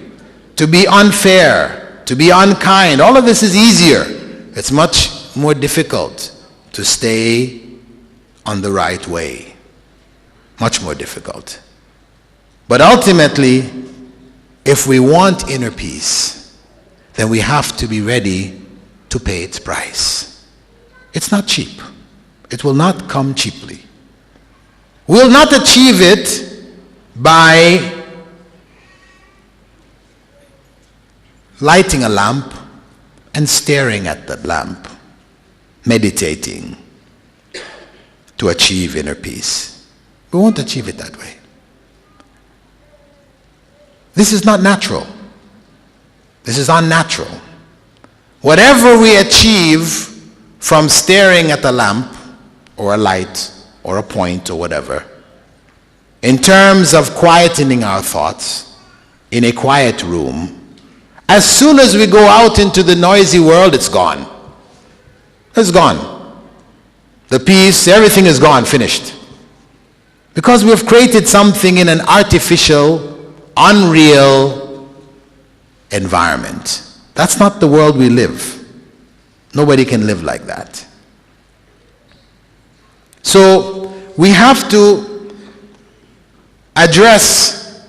to be unfair, to be unkind. All of this is easier. It's much more difficult to stay on the right way. Much more difficult. But ultimately, if we want inner peace, then we have to be ready to pay its price. It's not cheap. It will not come cheaply. We'll not achieve it by lighting a lamp and staring at that lamp, meditating to achieve inner peace. We won't achieve it that way. This is not natural. This is unnatural. Whatever we achieve from staring at a lamp or a light or a point or whatever, in terms of quietening our thoughts in a quiet room, as soon as we go out into the noisy world, it's gone. It's gone. The peace, everything is gone, finished. Because we have created something in an artificial, unreal environment. That's not the world we live. Nobody can live like that. So we have to address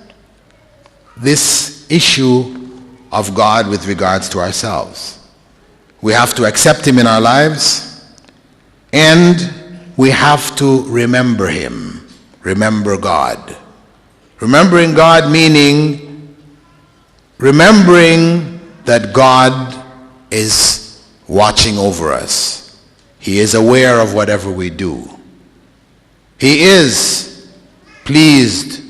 this issue of God with regards to ourselves. We have to accept Him in our lives, and we have to remember Him. Remember God. Remembering God meaning remembering that God is watching over us. He is aware of whatever we do. He is pleased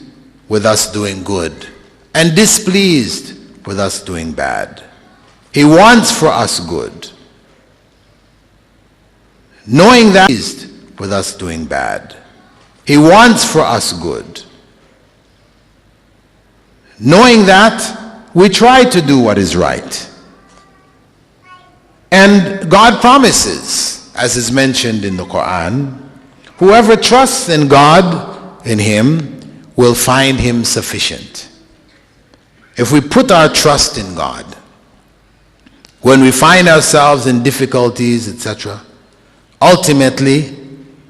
with us doing good and displeased with us doing bad. He wants for us good. Knowing that He is pleased with us doing bad. He wants for us good. Knowing that, we try to do what is right. And God promises, as is mentioned in the Quran, whoever trusts in God, in Him, will find Him sufficient. If we put our trust in God, when we find ourselves in difficulties, etc., ultimately,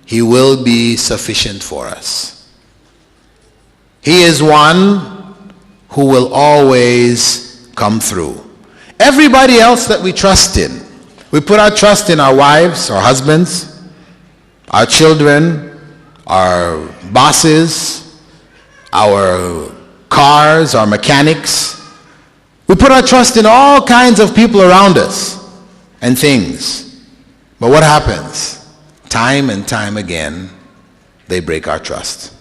He will be sufficient for us. He is one who will always come through. Everybody else that we trust in, we put our trust in our wives, our husbands, our children, our bosses, our cars, our mechanics. We put our trust in all kinds of people around us and things. But what happens? Time and time again, they break our trust.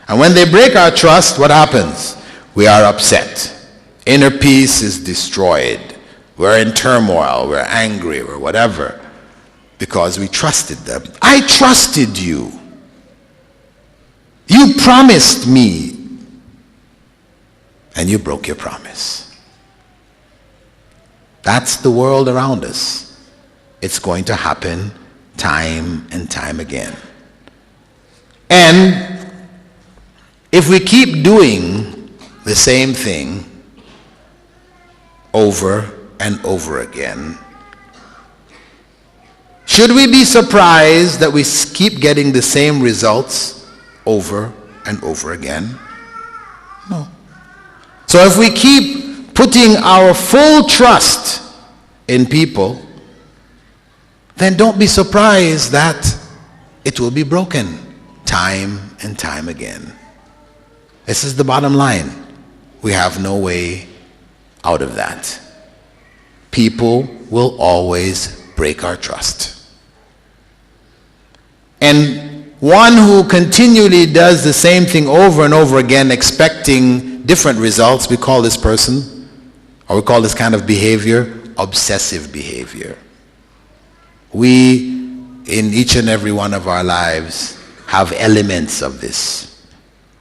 And when they break our trust, what happens? We are upset. Inner peace is destroyed. We're in turmoil, we're angry, or whatever, because we trusted them. I trusted you. You promised me, and you broke your promise. That's the world around us. It's going to happen time and time again. And if we keep doing the same thing over and over again, should we be surprised that we keep getting the same results over and over again? No. So if we keep putting our full trust in people, then don't be surprised that it will be broken time and time again. This is the bottom line. We have no way out of that. People will always break our trust. And one who continually does the same thing over and over again, expecting different results, we call this person, or we call this kind of behavior, obsessive behavior. We, in each and every one of our lives, have elements of this.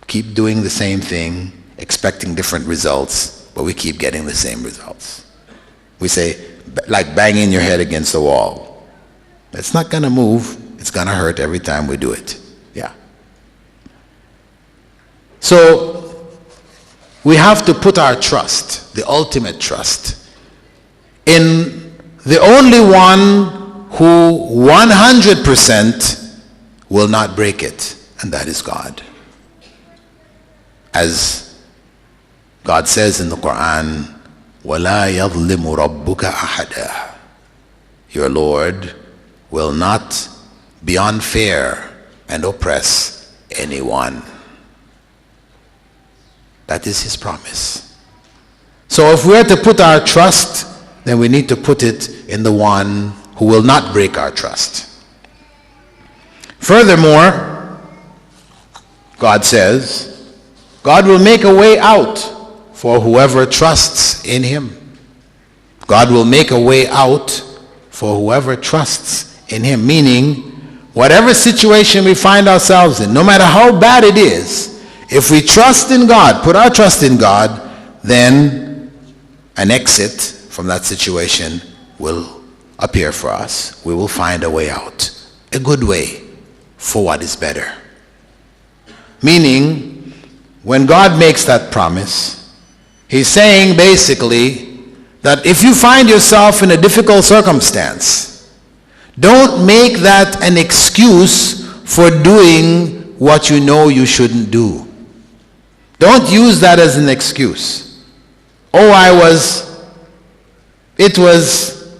Keep doing the same thing, expecting different results, but we keep getting the same results. We say, like banging your head against the wall. It's not going to move. It's going to hurt every time we do it. Yeah. So, we have to put our trust, the ultimate trust, in the only one who 100% will not break it, and that is God. As God says in the Quran, وَلَا يَظْلِمُ رَبُّكَ أَحَدًا. Your Lord will not be unfair and oppress anyone. That is His promise. So if we are to put our trust, then we need to put it in the one who will not break our trust. Furthermore, God says, God will make a way out for whoever trusts in Him. God will make a way out for whoever trusts in Him. Meaning, whatever situation we find ourselves in, no matter how bad it is, if we trust in God, put our trust in God, then an exit from that situation will appear for us. We will find a way out, a good way for what is better. Meaning, when God makes that promise, He's saying basically that if you find yourself in a difficult circumstance, don't make that an excuse for doing what you know you shouldn't do. Don't use that as an excuse. Oh, it was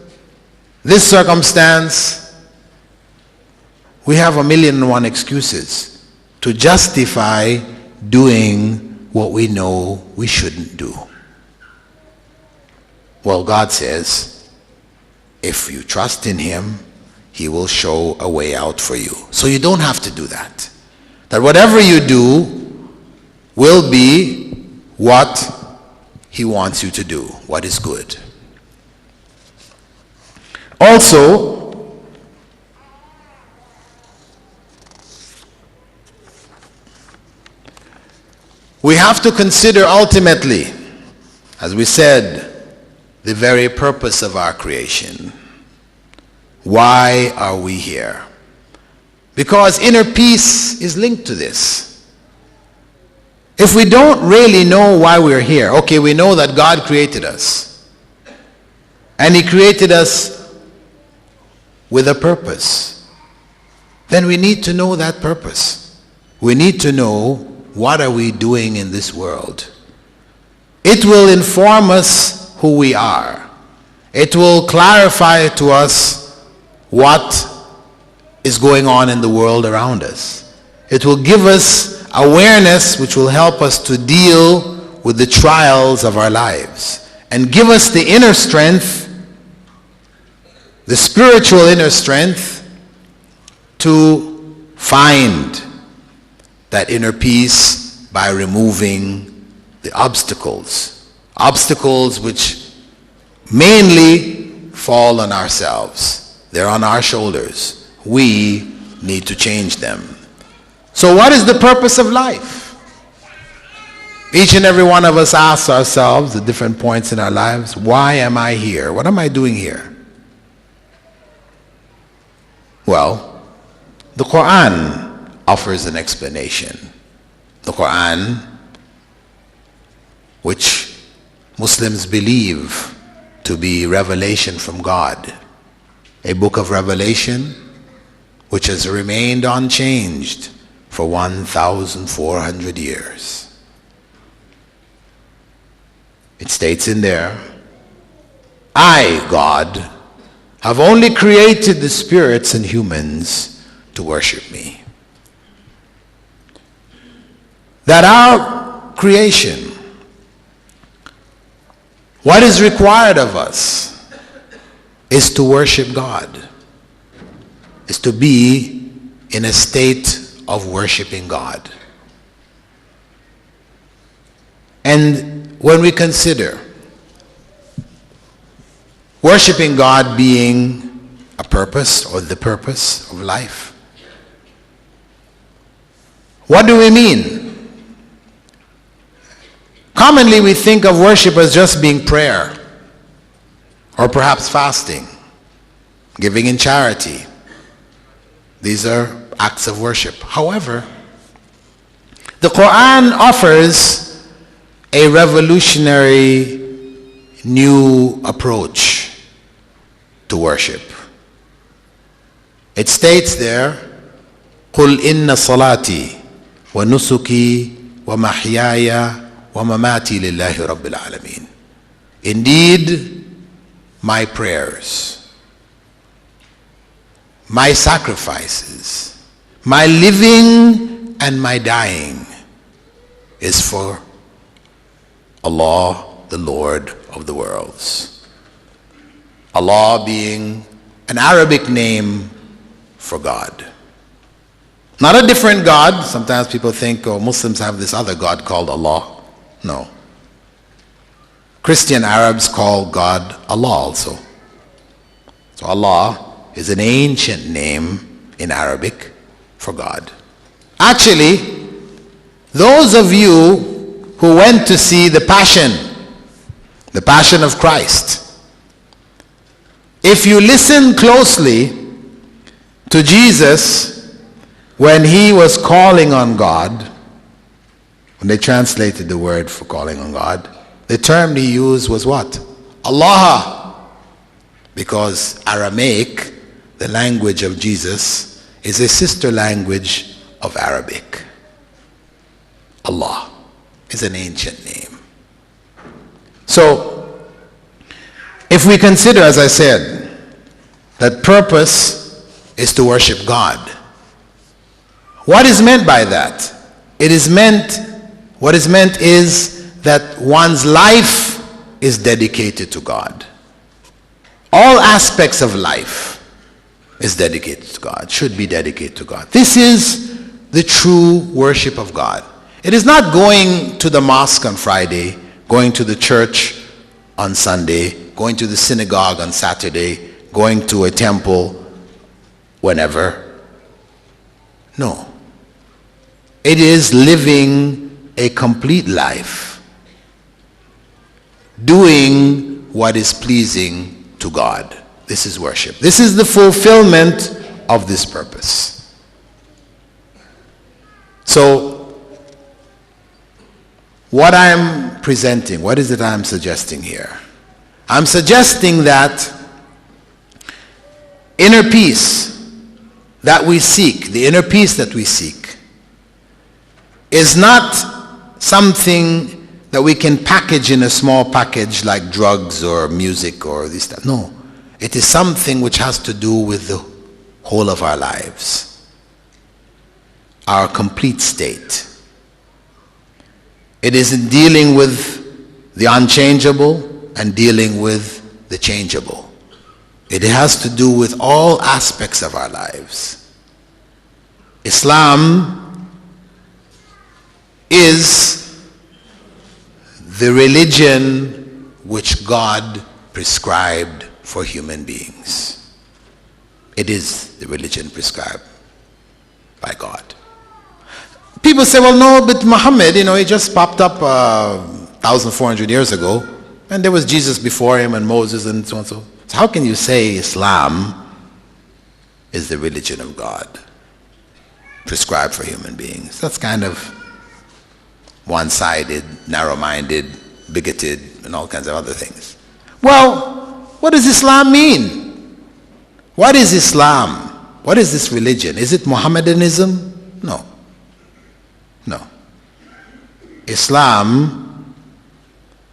this circumstance. We have 1,000,001 excuses to justify doing what we know we shouldn't do. Well, God says, if you trust in Him, He will show a way out for you. So you don't have to do that. That whatever you do will be what He wants you to do, what is good. Also, we have to consider ultimately, as we said, the very purpose of our creation. Why are we here? Because inner peace is linked to this. If we don't really know why we're here, okay, we know that God created us. And He created us with a purpose. Then we need to know that purpose. We need to know, what are we doing in this world? It will inform us who we are. It will clarify to us what is going on in the world around us. It will give us awareness which will help us to deal with the trials of our lives and give us the inner strength, the spiritual inner strength, to find that inner peace by removing the obstacles which mainly fall on ourselves. They're on our shoulders. We need to change them. So what is the purpose of life? Each and every one of us asks ourselves at different points in our lives, why am I here? What am I doing here? Well, the Quran offers an explanation. The Quran, which Muslims believe to be revelation from God, a book of revelation which has remained unchanged for 1,400 years. It states in there, I, God, have only created the spirits and humans to worship me. That our creation, what is required of us is to worship God, is to be in a state of worshiping God. And when we consider worshiping God being a purpose or the purpose of life, what do we mean? Commonly we think of worship as just being prayer, or perhaps fasting, giving in charity. These are acts of worship. However, the Quran offers a revolutionary new approach to worship. It states there, قُلْ إِنَّ صَلَاتِي وَنُسُكِي وَمَحْيَايَ وَمَمَاتِي لِلَّهِ رَبِّ الْعَالَمِينَ. Indeed, my prayers, my sacrifices, my living and my dying is for Allah, the Lord of the worlds. Allah being an Arabic name for God. Not a different God. Sometimes people think, oh, Muslims have this other God called Allah. No. Christian Arabs call God Allah also. So Allah is an ancient name in Arabic for God. Actually, those of you who went to see the Passion of Christ, if you listen closely to Jesus when he was calling on God, when they translated the word for calling on God, the term he used was what? Allah. Because Aramaic, the language of Jesus, is a sister language of Arabic. Allah is an ancient name. So, if we consider, as I said, that purpose is to worship God, what is meant by that? What is meant is that one's life is dedicated to God. All aspects of life is dedicated to God, should be dedicated to God. This is the true worship of God. It is not going to the mosque on Friday, going to the church on Sunday, going to the synagogue on Saturday, going to a temple whenever. No. It is living a complete life, doing what is pleasing to God. This is worship. This is the fulfillment of this purpose. So, what I'm presenting, what is it I'm suggesting here? I'm suggesting that inner peace that we seek, the inner peace that we seek, is not something that we can package in a small package like drugs or music or this stuff. No, it is something which has to do with the whole of our lives, our complete state. It is in dealing with the unchangeable and dealing with the changeable. It has to do with all aspects of our lives. Islam is the religion which God prescribed for human beings. It is the religion prescribed by God. People say, well, no, but Muhammad, he just popped up 1,400 years ago, and there was Jesus before him and Moses and so on and so. So how can you say Islam is the religion of God prescribed for human beings? That's kind of one-sided, narrow-minded, bigoted, and all kinds of other things. Well, what does Islam mean? What is Islam? What is this religion? Is it Mohammedanism? No. No. Islam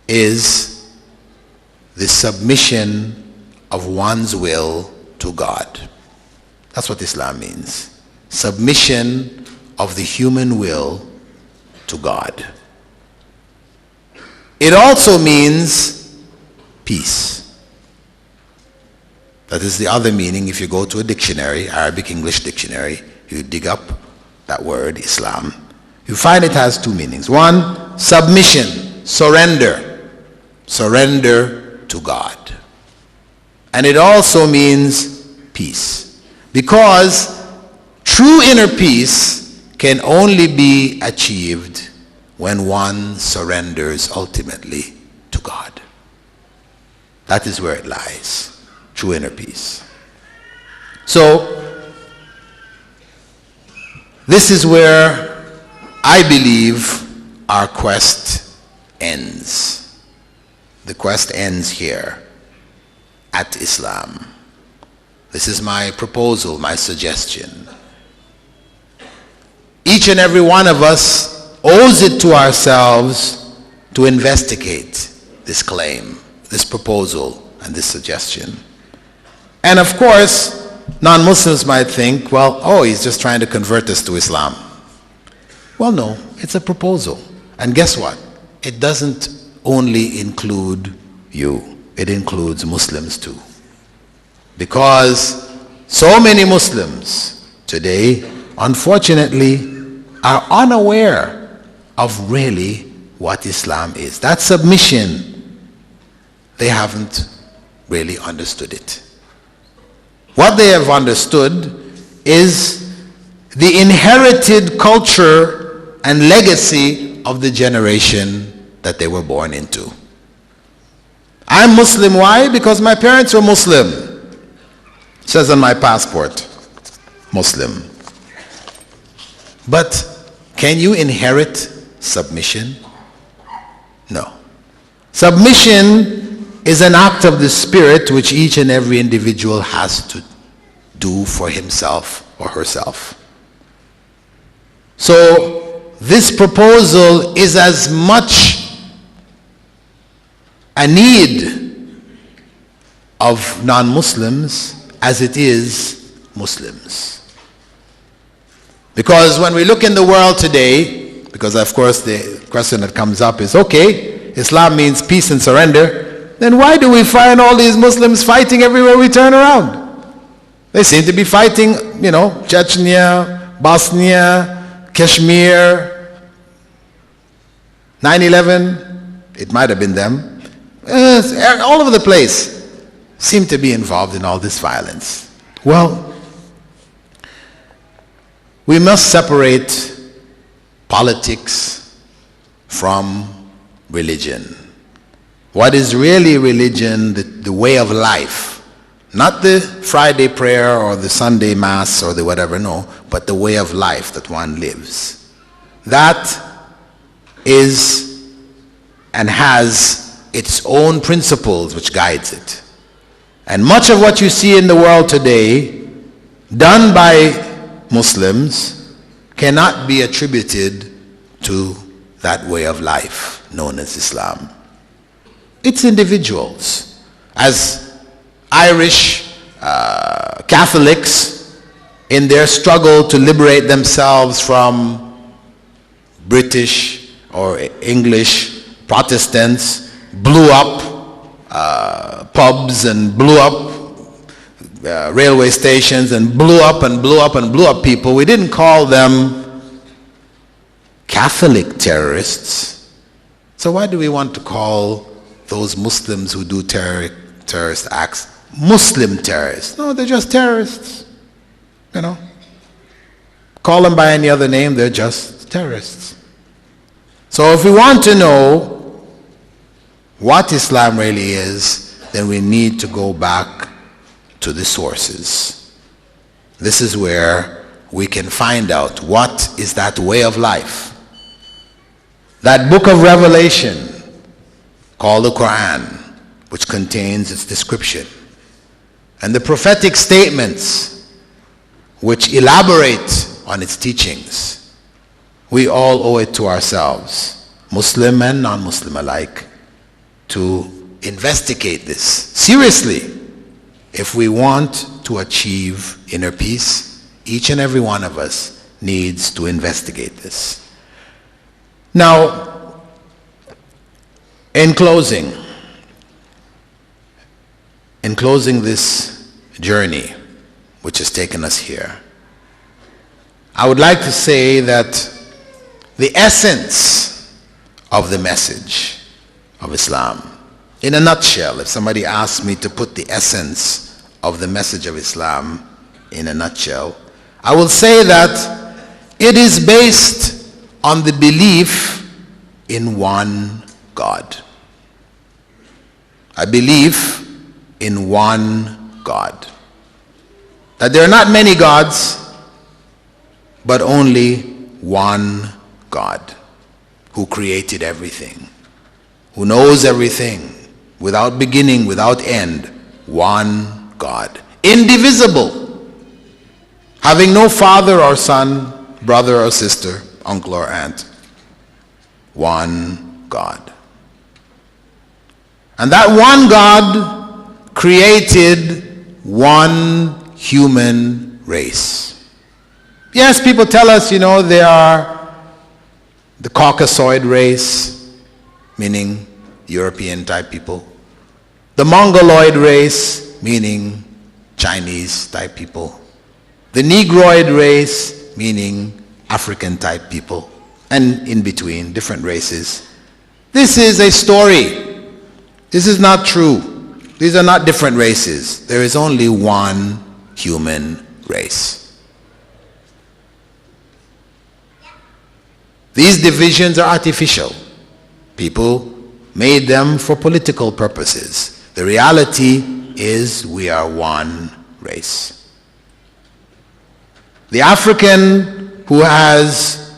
is the submission of one's will to God. That's what Islam means. Submission of the human will to God. It also means peace. That is the other meaning. If you go to a dictionary, Arabic English dictionary, you dig up that word, Islam, you find it has two meanings. One, submission, surrender. Surrender to God. And it also means peace. Because true inner peace can only be achieved when one surrenders ultimately to God. That is where it lies. True inner peace. So, this is where I believe our quest ends. The quest ends here at Islam. This is my proposal, my suggestion. Each and every one of us owes it to ourselves to investigate this claim, this proposal, and this suggestion. And of course, non-Muslims might think, well, oh, he's just trying to convert us to Islam. Well, no, it's a proposal. And guess what? It doesn't only include you. It includes Muslims too. Because so many Muslims today, unfortunately, are unaware of really what Islam is. That submission, they haven't really understood it. What they have understood is the inherited culture and legacy of the generation that they were born into. I'm Muslim. Why? Because my parents were Muslim. It says on my passport, Muslim. But can you inherit submission? No. Submission is an act of the spirit which each and every individual has to do for himself or herself. So this proposal is as much a need of non-Muslims as it is Muslims. Because when we look in the world today, because of course the question that comes up is, okay, Islam means peace and surrender, then why do we find all these Muslims fighting everywhere we turn around? They seem to be fighting, Chechnya, Bosnia, Kashmir, 9/11, it might have been them. All over the place seem to be involved in all this violence. Well, we must separate politics from religion. What is really religion, the way of life Not the Friday prayer or the Sunday mass or the whatever, no, but the way of life that one lives. That is and has its own principles which guides it. And much of what you see in the world today done by Muslims cannot be attributed to that way of life known as Islam. It's individuals. As Irish Catholics, in their struggle to liberate themselves from British or English Protestants, blew up pubs and blew up railway stations and blew up people. We didn't call them Catholic terrorists. So why do we want to call those Muslims who do terrorist acts Muslim terrorists? No, they're just terrorists. You know, call them by any other name, they're just terrorists. So if we want to know what Islam really is, then we need to go back to the sources. This is where we can find out what is that way of life. That book of Revelation called the Quran, which contains its description, and the prophetic statements which elaborate on its teachings. We all owe it to ourselves, Muslim and non-Muslim alike, to investigate this seriously. If we want to achieve inner peace, each and every one of us needs to investigate this. Now, in closing this journey which has taken us here, I would like to say that the essence of the message of Islam, in a nutshell, if somebody asked me to put the essence of the message of Islam in a nutshell, I will say that it is based on the belief in one God. I believe in one God. That there are not many gods, but only one God who created everything, who knows everything, without beginning, without end. One God, indivisible, having no father or son, brother or sister, uncle or aunt. One God. And that one God created one human race. Yes, people tell us, they are the Caucasoid race, meaning European type people. The Mongoloid race, meaning Chinese type people. The Negroid race, meaning African type people. And in between, different races. This is a story. This is not true. These are not different races. There is only one human race. These divisions are artificial. People made them for political purposes. The reality is we are one race. The African who has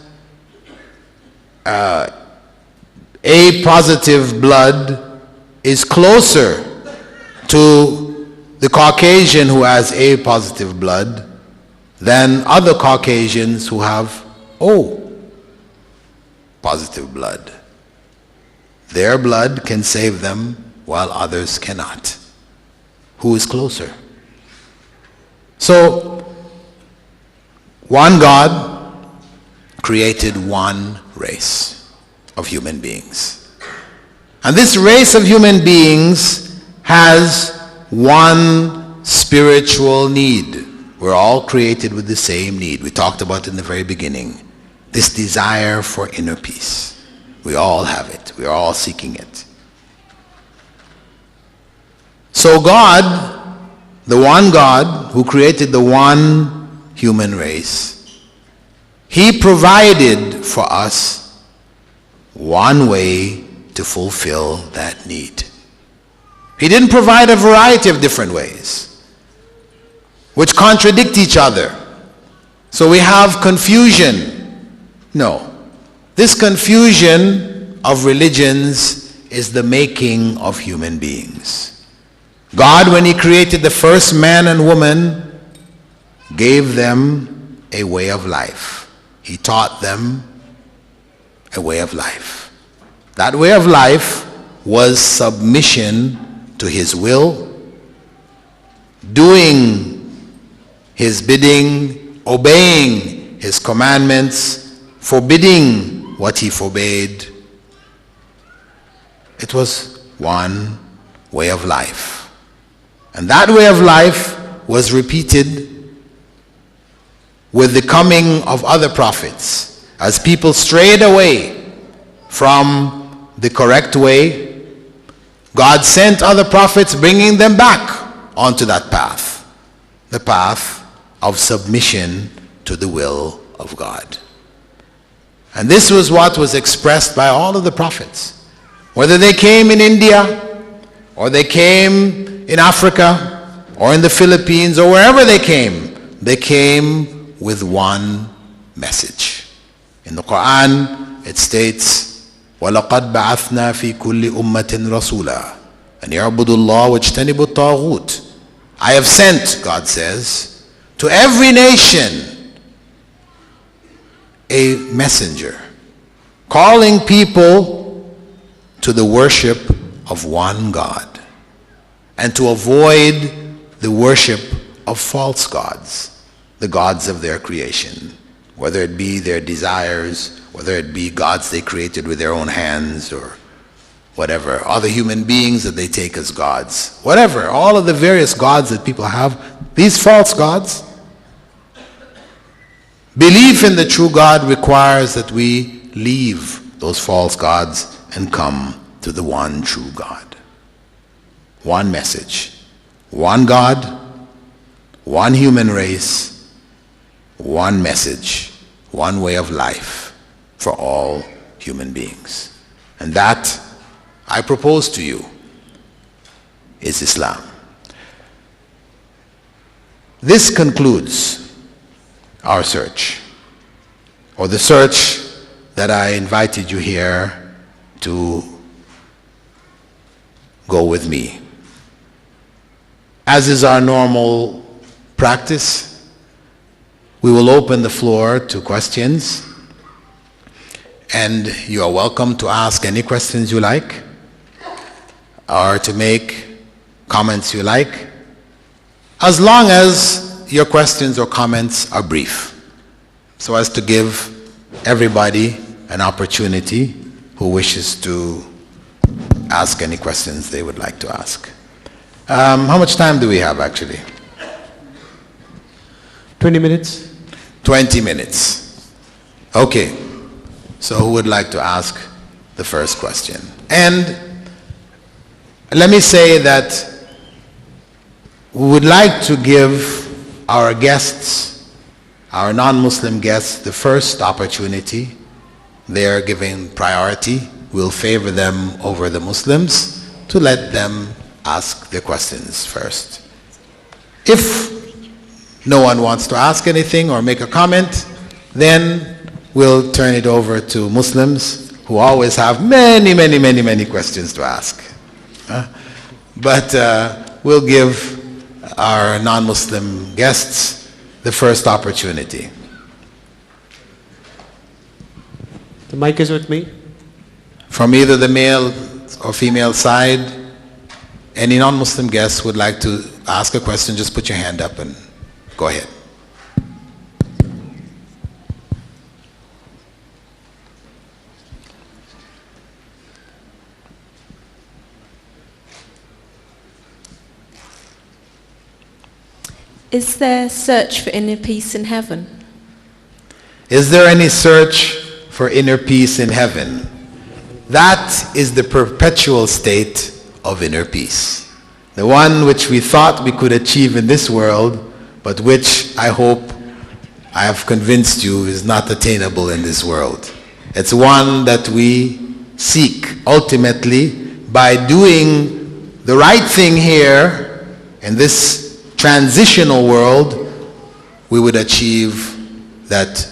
A positive blood is closer to the Caucasian who has A positive blood than other Caucasians who have O positive blood. Their blood can save them while others cannot. Who is closer? So, one God created one race of human beings. And this race of human beings has one spiritual need. We're all created with the same need. We talked about it in the very beginning. This desire for inner peace. We all have it. We are all seeking it. So God, the one God who created the one human race, He provided for us one way to fulfill that need. He didn't provide a variety of different ways. which contradict each other. So we have confusion. No. This confusion of religions is the making of human beings. God, when He created the first man and woman, gave them a way of life. He taught them a way of life. That way of life was submission to His will, doing His bidding, obeying His commandments, forbidding what He forbade. It was one way of life. And that way of life was repeated with the coming of other prophets. As people strayed away from the correct way, God sent other prophets bringing them back onto that path. The path of submission to the will of God. And this was what was expressed by all of the prophets. Whether they came in India, or they came in Africa, or in the Philippines, or wherever they came with one message. In the Quran, it states, وَلَقَدْ بَعَثْنَا فِي كُلِّ أُمَّةٍ رَسُولًا أَنْ يَعْبُدُوا اللَّهَ وَاجْتَنِبُوا الطَّاغُوتَ. I have sent, God says, to every nation a messenger, calling people to the worship of one God, and to avoid the worship of false gods, the gods of their creation, whether it be their desires, whether it be gods they created with their own hands, or whatever, other human beings that they take as gods, whatever, all of the various gods that people have, these false gods. Belief in the true God requires that we leave those false gods and come to the one true God. One message, one God, one human race, one message, one way of life for all human beings. And that, I propose to you, is Islam. This concludes our search, or the search that I invited you here to go with me. As is our normal practice, we will open the floor to questions, and you are welcome to ask any questions you like, or to make comments you like, as long as your questions or comments are brief, so as to give everybody an opportunity who wishes to ask any questions they would like to ask. How much time do we have, actually? 20 minutes. 20 minutes. Okay. So who would like to ask the first question? And let me say that we would like to give our guests, our non-Muslim guests, the first opportunity. They are given priority. We'll favor them over the Muslims to let them ask their questions first. If no one wants to ask anything or make a comment, then we'll turn it over to Muslims who always have many questions to ask. But we'll give our non-Muslim guests the first opportunity. The mic is with me. From either the male or female side, any non-Muslim guests would like to ask a question, just put your hand up and go ahead. Is there search for inner peace in heaven? Is there any search for inner peace in heaven? That is the perpetual state of inner peace. The one which we thought we could achieve in this world, but which I hope I have convinced you is not attainable in this world. It's one that we seek ultimately by doing the right thing here in this transitional world, we would achieve that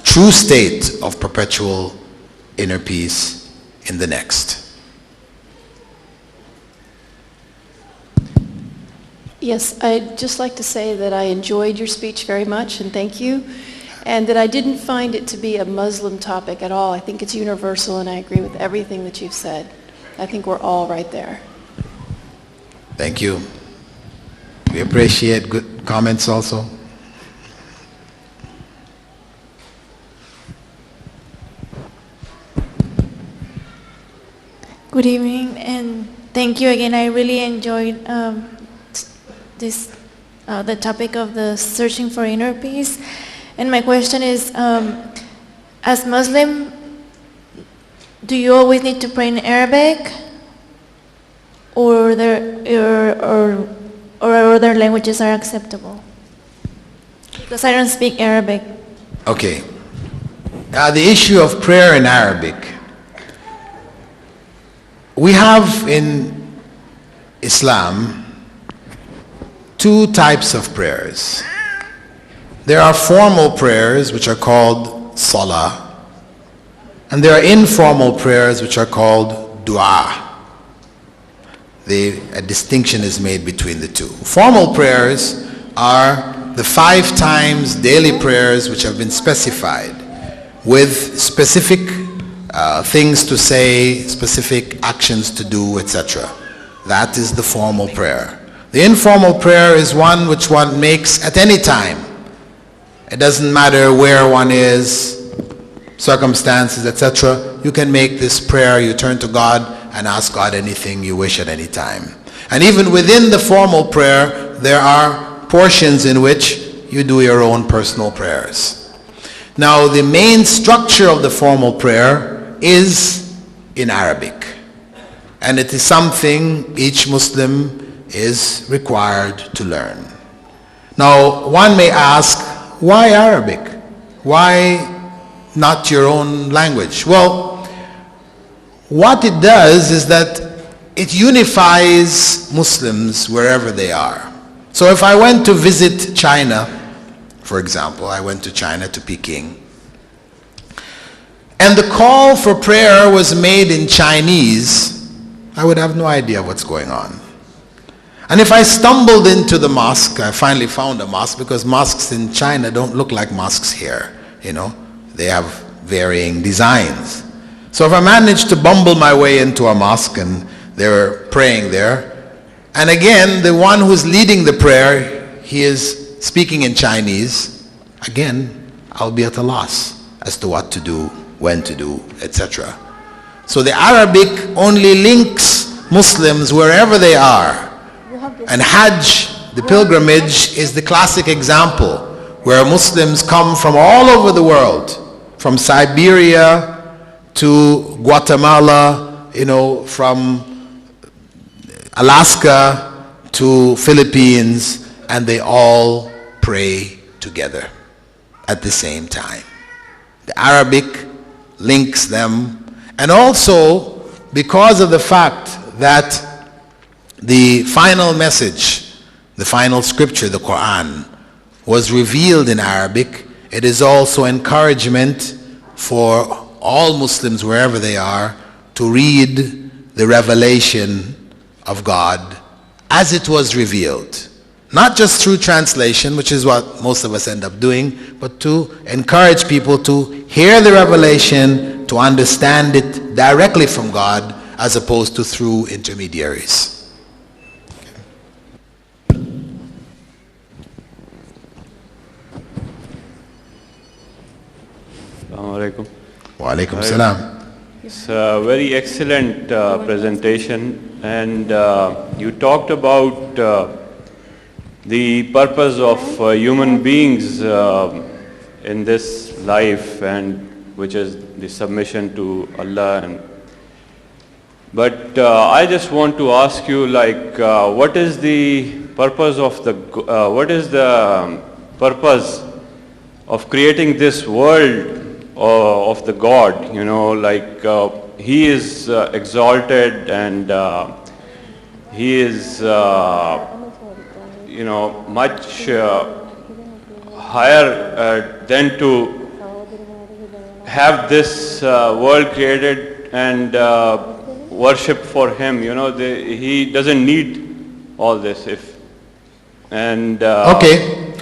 true state of perpetual inner peace in the next. Yes, I'd just like to say that I enjoyed your speech very much, and thank you, and that I didn't find it to be a Muslim topic at all. I think it's universal, and I agree with everything that you've said. I think we're all right there. Thank you. We appreciate good comments also. Good evening, and thank you again. I really enjoyed the topic of the searching for inner peace. And my question is, as Muslim, do you always need to pray in Arabic, or other languages are acceptable? Because I don't speak Arabic. Okay. The issue of prayer in Arabic. We have in Islam two types of prayers. There are formal prayers which are called salah, and there are informal prayers which are called dua. A distinction is made between the two. Formal prayers are the 5 times daily prayers which have been specified with specific things to say, specific actions to do, etc. That is the formal prayer. The informal prayer is one which one makes at any time. It doesn't matter where one is, circumstances, etc. You can make this prayer, you turn to God and ask God anything you wish at any time. And even within the formal prayer, there are portions in which you do your own personal prayers. Now, the main structure of the formal prayer is in Arabic, and it is something each Muslim is required to learn. Now, one may ask, why Arabic? Why not your own language? Well, what it does is that it unifies Muslims wherever they are. So if I went to visit China, for example, I went to China, to Peking, and the call for prayer was made in Chinese, I would have no idea what's going on. And if I stumbled into the mosque, I finally found a mosque, because mosques in China don't look like mosques here, you know. They have varying designs. So if I managed to bumble my way into a mosque and they were praying there, and again, the one who's leading the prayer, he is speaking in Chinese, again, I'll be at a loss as to what to do, when to do, etc. So the Arabic only links Muslims wherever they are. And Hajj, the pilgrimage, is the classic example where Muslims come from all over the world, from Siberia to Guatemala, you know, from Alaska to Philippines, and they all pray together at the same time. The Arabic links them, and also because of the fact that the final message, the final scripture, the Quran, was revealed in Arabic, it is also encouragement for all Muslims wherever they are to read the revelation of God as it was revealed. Not just through translation, which is what most of us end up doing, but to encourage people to hear the revelation, to understand it directly from God, as opposed to through intermediaries. Assalamualaikum. Wa alaikum salam. It's a very excellent presentation, and you talked about the purpose of human beings in this life, and which is the submission to Allah. But I just want to ask you, like, what is the purpose of purpose of creating this world of the God? You know, like He is exalted, and He is much higher than to have this world created and worship for him. He doesn't need all this. Okay.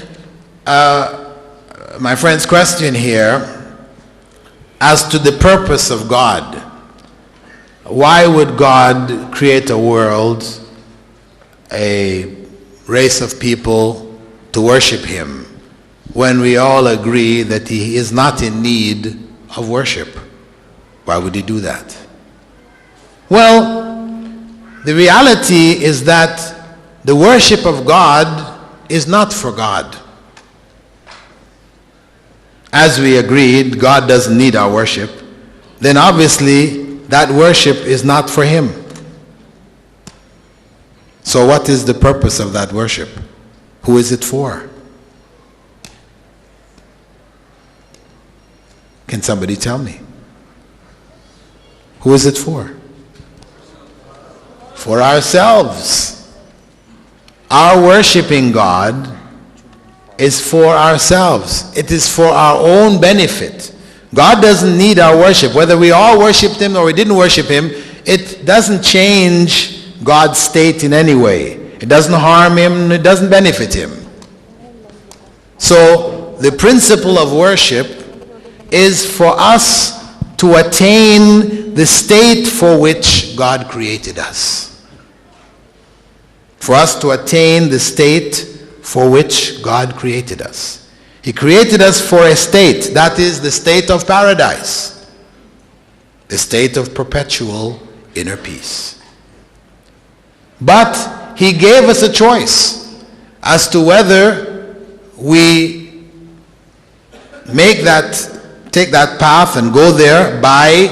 My friend's question here, as to the purpose of God. Why would God create a world, a race of people to worship him, when we all agree that he is not in need of worship? Why would he do that? Well, the reality is that the worship of God is not for God. As we agreed, God doesn't need our worship. Then obviously, that worship is not for him. So what is the purpose of that worship? Who is it for? Can somebody tell me? Who is it for? For ourselves. Our worshiping God is for ourselves. It is for our own benefit. God doesn't need our worship. Whether we all worshiped him or we didn't worship him, it doesn't change God's state in any way. It doesn't harm him, it doesn't benefit him. So the principle of worship is for us to attain the state for which God created us. For us to attain the state for which God created us. He created us for a state, that is the state of paradise, the state of perpetual inner peace. But he gave us a choice as to whether we take that path and go there by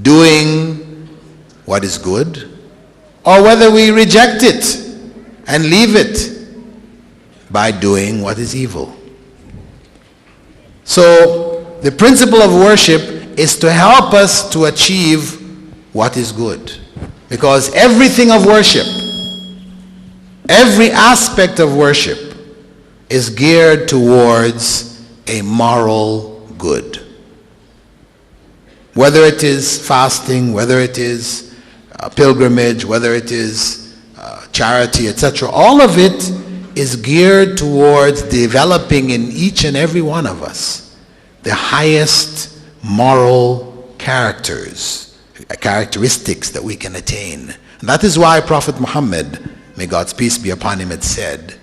doing what is good, or whether we reject it and leave it by doing what is evil. So the principle of worship is to help us to achieve what is good. Because everything of worship, every aspect of worship is geared towards a moral good. Whether it is fasting, whether it is pilgrimage, whether it is charity, etc., all of it is geared towards developing in each and every one of us the highest moral characteristics that we can attain. And that is why Prophet Muhammad, may God's peace be upon him, had said,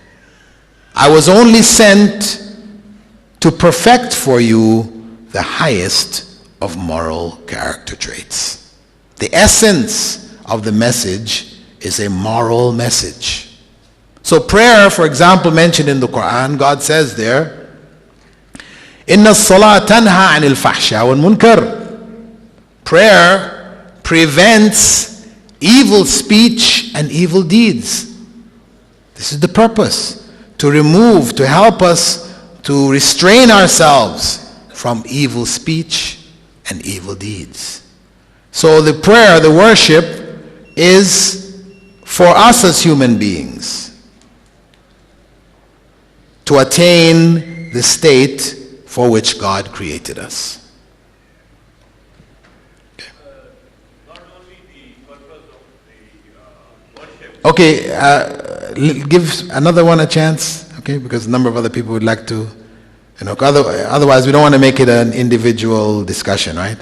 I was only sent to perfect for you the highest of moral character traits. The essence of the message is a moral message. So prayer, for example, mentioned in the Quran, God says there, Inna as-salat tanha anil fahsha wal munkar. Prayer prevents evil speech and evil deeds. This is the purpose, to remove, to help us to restrain ourselves from evil speech and evil deeds. So the prayer, the worship, is for us as human beings, to attain the state for which God created us. Okay. Not only the purpose of the worship. Okay, give another one a chance, okay, because a number of other people would like to, otherwise we don't want to make it an individual discussion, right?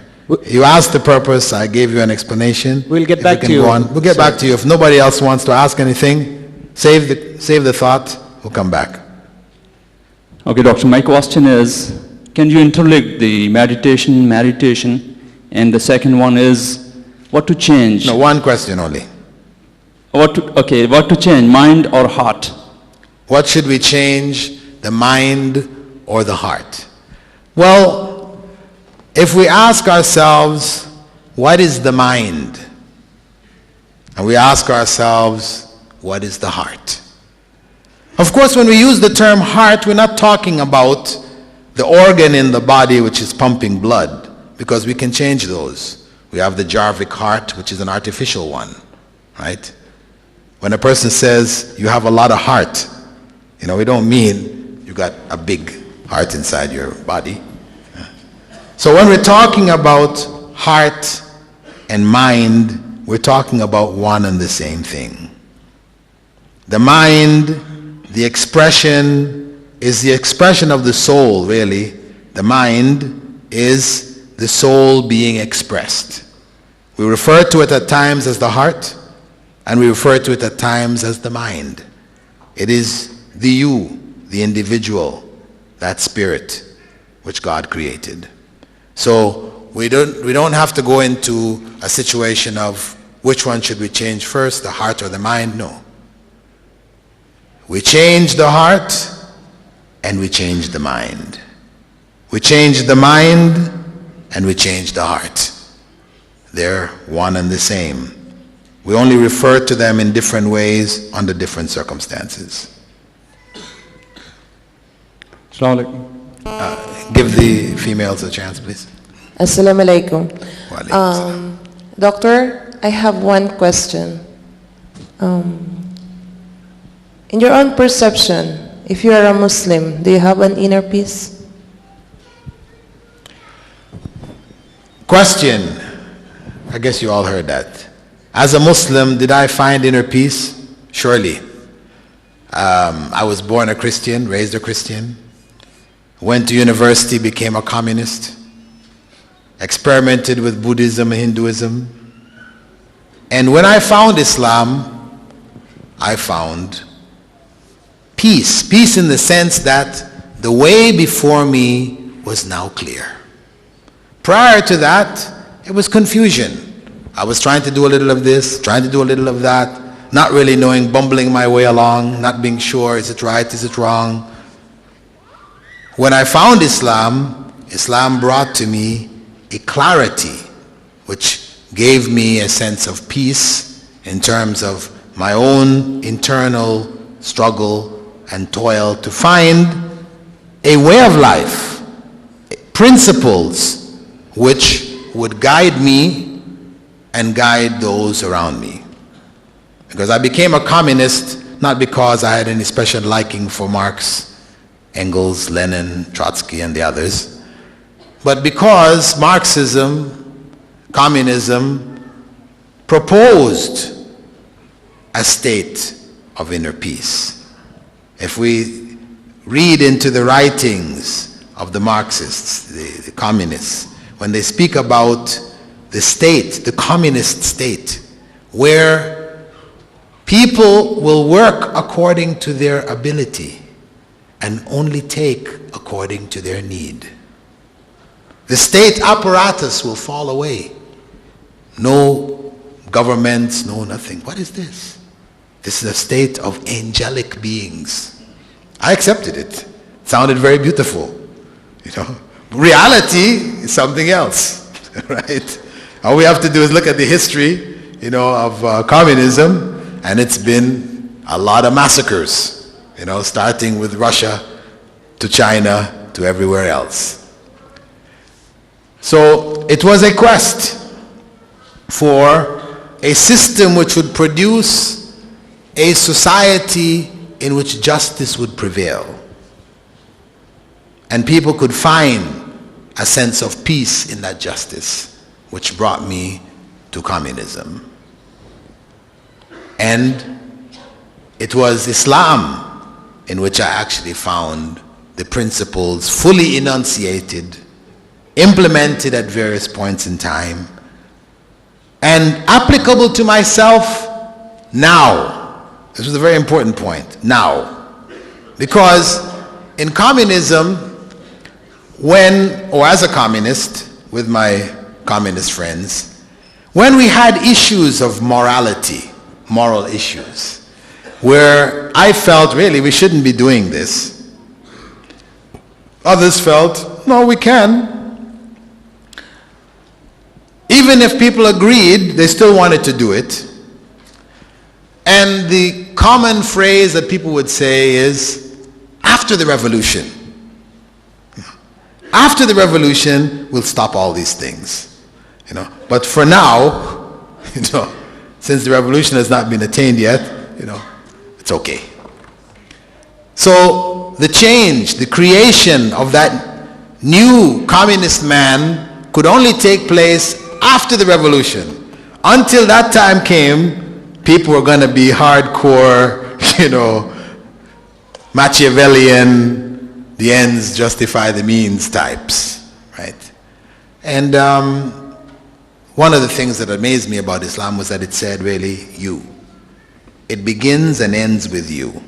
You asked the purpose, I gave you an explanation. We'll get back to you. We'll get back to you. If nobody else wants to ask anything, save the thought, we'll come back. Okay, Doctor, my question is, can you interlink the meditation, and the second one is, what to change? No, one question only. What to change, mind or heart? What should we change, the mind or the heart? Well, if we ask ourselves, what is the mind? And we ask ourselves, what is the heart? Of course, when we use the term heart, we're not talking about the organ in the body which is pumping blood, because we can change those. We have the Jarvik heart, which is an artificial one, right? When a person says you have a lot of heart, we don't mean you got a big heart inside your body. So when we're talking about heart and mind, we're talking about one and the same thing. The mind, the expression, is the expression of the soul, really. The mind is the soul being expressed. We refer to it at times as the heart, and we refer to it at times as the mind. It is the you, the individual, that spirit which God created. So we don't have to go into a situation of which one should we change first, the heart or the mind. No. We change the heart and we change the mind. We change the mind and we change the heart. They're one and the same. We only refer to them in different ways under different circumstances. Give the females a chance, please. Assalamu alaikum. Doctor, I have one question. In your own perception, if you are a Muslim, do you have an inner peace? Question. I guess you all heard that. As a Muslim, did I find inner peace? Surely. I was born a Christian, raised a Christian, went to university, became a communist, experimented with Buddhism and Hinduism. And when I found Islam, I found peace. Peace in the sense that the way before me was now clear. Prior to that, it was confusion. I was trying to do a little of this, trying to do a little of that, not really knowing, bumbling my way along, not being sure, is it right, is it wrong? When I found Islam, Islam brought to me a clarity which gave me a sense of peace in terms of my own internal struggle and toil to find a way of life, principles which would guide me and guide those around me. Because I became a communist not because I had any special liking for Marx, Engels, Lenin, Trotsky, and the others, but because Marxism, communism, proposed a state of inner peace. If we read into the writings of the Marxists, the communists, when they speak about the state, the communist state, where people will work according to their ability and only take according to their need. The state apparatus will fall away. No governments, no nothing. What is this? This is a state of angelic beings. I accepted it. It sounded very beautiful. Reality is something else, right? All we have to do is look at the history, of communism, and it's been a lot of massacres. Starting with Russia to China to everywhere else. So it was a quest for a system which would produce a society in which justice would prevail. And people could find a sense of peace in that justice, which brought me to communism. And it was Islam in which I actually found the principles fully enunciated, implemented at various points in time, and applicable to myself now. This was a very important point, now. Because in communism, as a communist, with my communist friends, when we had issues of morality, moral issues, where I felt really we shouldn't be doing this, others felt, no, we can. Even if people agreed, they still wanted to do it. And the common phrase that people would say is, after the revolution. After the revolution, we'll stop all these things. But for now, since the revolution has not been attained yet, it's okay. So the change, the creation of that new communist man could only take place after the revolution. Until that time came, people were going to be hardcore, Machiavellian, the ends justify the means types, right? And one of the things that amazed me about Islam was that it said really you. It begins and ends with you.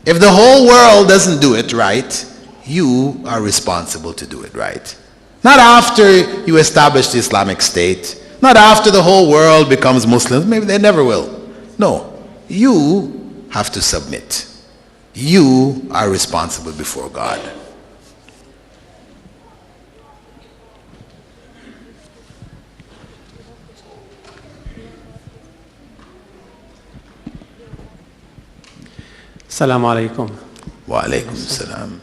If the whole world doesn't do it right, you are responsible to do it right. Not after you establish the Islamic State, not after the whole world becomes Muslim, maybe they never will. No, you have to submit. You are responsible before God. Assalamu alaikum. Wa alaikum salam.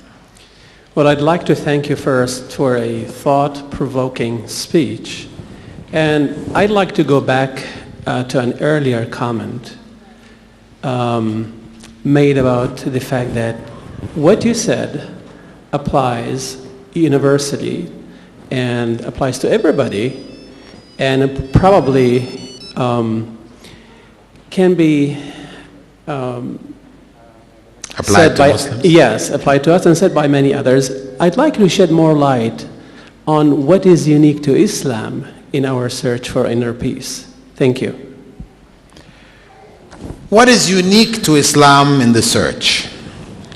Well, I'd like to thank you first for a thought-provoking speech. And I'd like to go back to an earlier comment made about the fact that what you said applies universally and applies to everybody, and it probably can be applied to Muslims? Yes, applied to us and said by many others. I'd like to shed more light on what is unique to Islam in our search for inner peace. Thank you. What is unique to Islam in the search?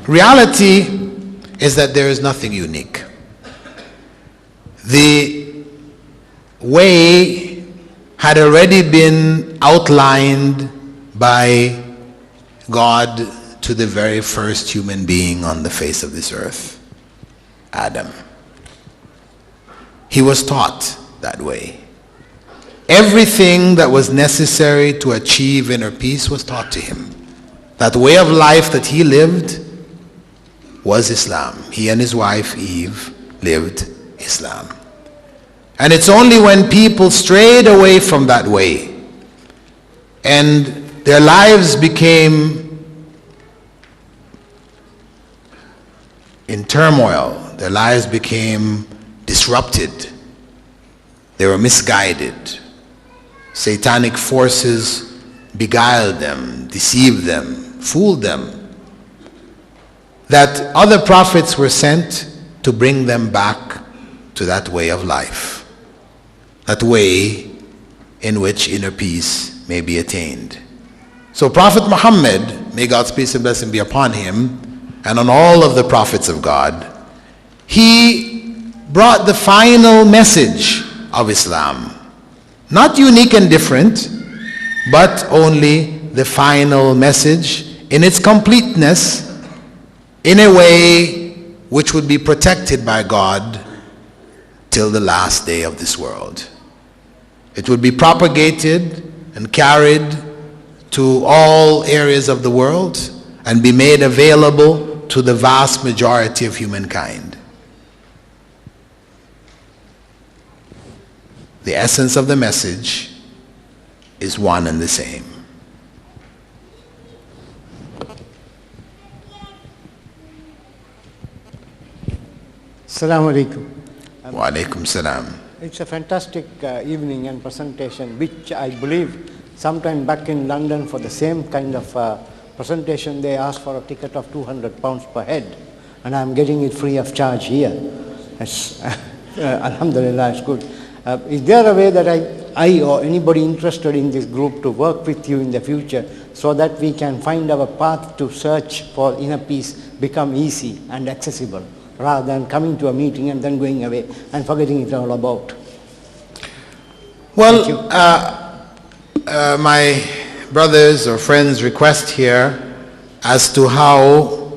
Reality is that there is nothing unique. The way had already been outlined by God to the very first human being on the face of this earth, Adam. He was taught that way. Everything that was necessary to achieve inner peace was taught to him. That way of life that he lived was Islam. He and his wife Eve lived Islam. And it's only when people strayed away from that way and their lives became in turmoil, their lives became disrupted, they were misguided, satanic forces beguiled them, deceived them, fooled them, that other prophets were sent to bring them back to that way of life, that way in which inner peace may be attained. So Prophet Muhammad, may God's peace and blessing be upon him, and on all of the prophets of God, he brought the final message of Islam. Not unique and different, but only the final message in its completeness, in a way which would be protected by God till the last day of this world. It would be propagated and carried to all areas of the world and be made available to the vast majority of humankind. The essence of the message is one and the same. Assalamu alaikum. Wa alaikum salam. It's a fantastic evening and presentation, which I believe sometime back in London for the same kind of presentation they asked for a ticket of £200 per head, and I'm getting it free of charge here. Alhamdulillah, it's good. Is there a way that I or anybody interested in this group to work with you in the future so that we can find our path to search for inner peace become easy and accessible, rather than coming to a meeting and then going away and forgetting it all about? Well, my brothers or friends' request here as to how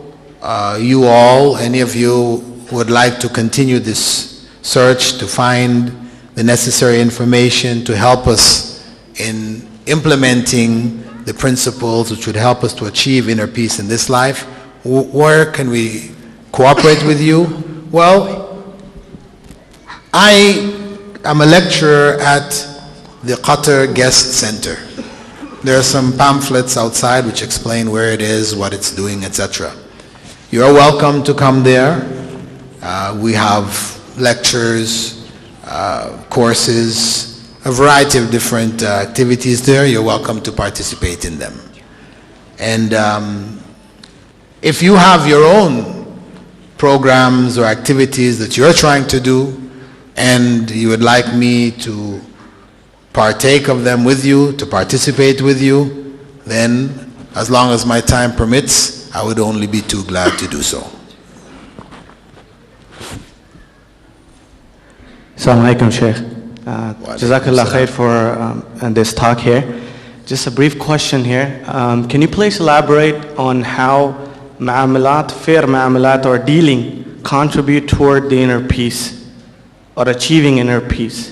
you all, any of you, would like to continue this search to find the necessary information to help us in implementing the principles which would help us to achieve inner peace in this life. Where can we cooperate with you? Well, I am a lecturer at the Qatar Guest Center. There are some pamphlets outside which explain where it is, what it's doing, etc. You are welcome to come there. We have lectures, courses, a variety of different activities there. You're welcome to participate in them. And if you have your own programs or activities that you're trying to do and you would like me to partake of them with you, to participate with you, then as long as my time permits, I would only be too glad to do so. Assalamu alaikum, Sheikh. Jazakallah khair for this talk here. Just a brief question here. Can you please elaborate on how ma'amalat, fair ma'amalat or dealing contribute toward the inner peace or achieving inner peace?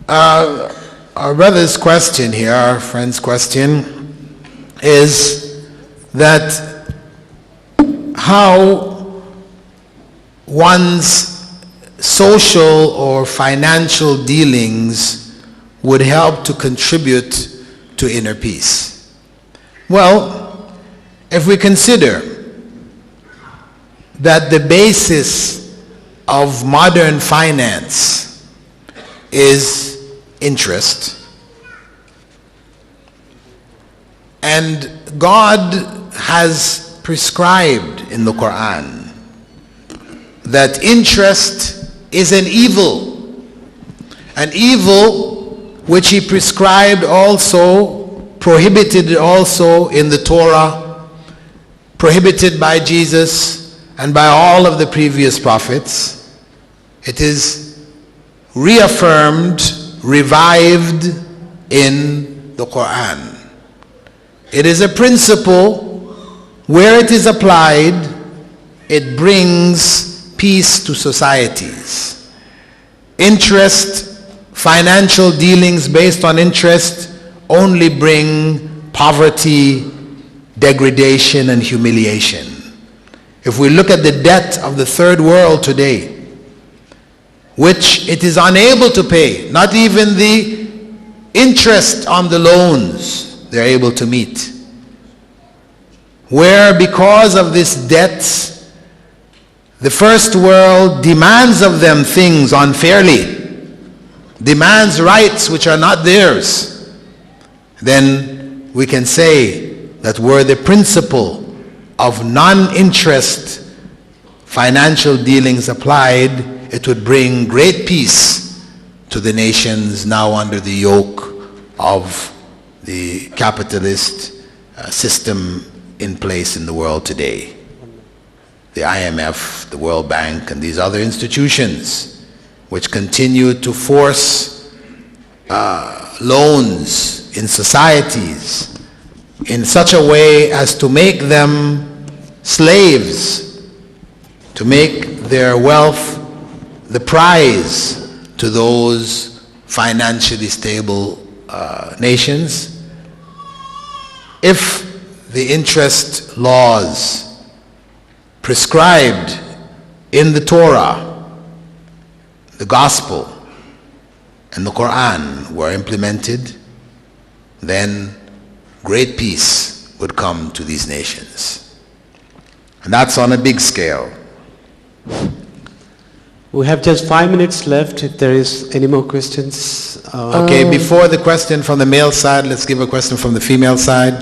Our brother's question here, our friend's question, is that how one's social or financial dealings would help to contribute to inner peace. Well, if we consider that the basis of modern finance is interest, and God has prescribed in the Quran that interest is an evil which he prescribed also, prohibited also in the Torah, prohibited by Jesus and by all of the previous prophets. It is reaffirmed, revived in the Quran. It is a principle where it is applied, it brings peace to societies. Interest, financial dealings based on interest only bring poverty, degradation, and humiliation. If we look at the debt of the third world today, which it is unable to pay, not even the interest on the loans they're able to meet, where because of this debt, the first world demands of them things unfairly, demands rights which are not theirs, then we can say that were the principle of non-interest financial dealings applied, it would bring great peace to the nations now under the yoke of the capitalist system in place in the world today. The IMF, the World Bank, and these other institutions which continue to force loans in societies in such a way as to make them slaves, to make their wealth the prize to those financially stable nations. If the interest laws prescribed in the Torah, the Gospel, and the Quran were implemented, then great peace would come to these nations. And that's on a big scale. We have just 5 minutes left. If there is any more questions. Okay, before the question from the male side, let's give a question from the female side.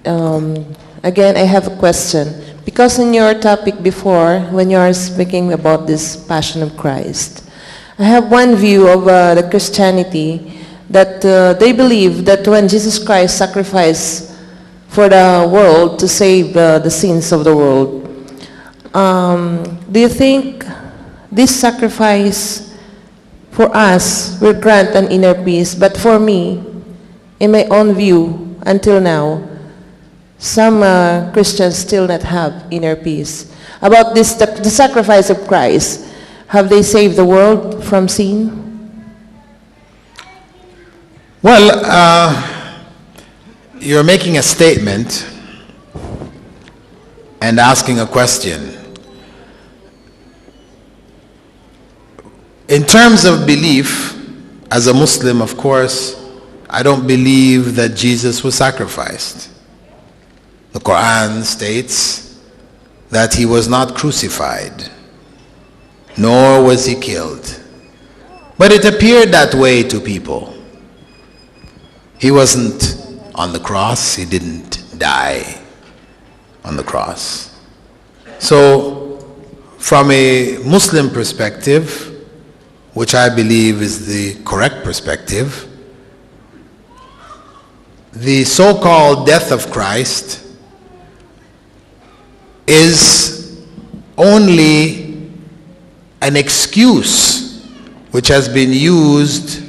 Again, I have a question. Because in your topic before, when you are speaking about this Passion of Christ, I have one view of the Christianity that they believe that when Jesus Christ sacrificed for the world to save the sins of the world, do you think this sacrifice for us will grant an inner peace? But for me, in my own view, until now, some Christians still not have inner peace. About this, the sacrifice of Christ, have they saved the world from sin? Well, you're making a statement and asking a question. In terms of belief, as a Muslim, of course, I don't believe that Jesus was sacrificed. The Quran states that he was not crucified, nor was he killed. But it appeared that way to people. He wasn't on the cross. He didn't die on the cross. So, from a Muslim perspective, which I believe is the correct perspective, the so-called death of Christ is only an excuse which has been used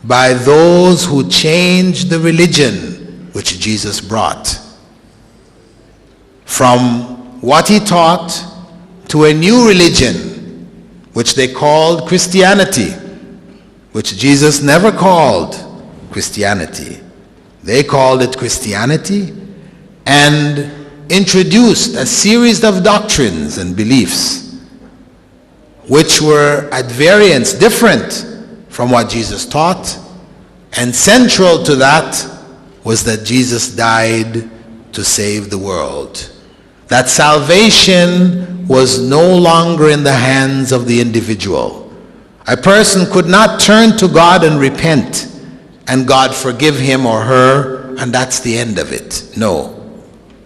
by those who changed the religion which Jesus brought. From what he taught to a new religion which they called Christianity, which Jesus never called Christianity. They called it Christianity and introduced a series of doctrines and beliefs which were at variance, different from what Jesus taught, and central to that was that Jesus died to save the world. That salvation was no longer in the hands of the individual. A person could not turn to God and repent and God forgive him or her, and that's the end of it. No.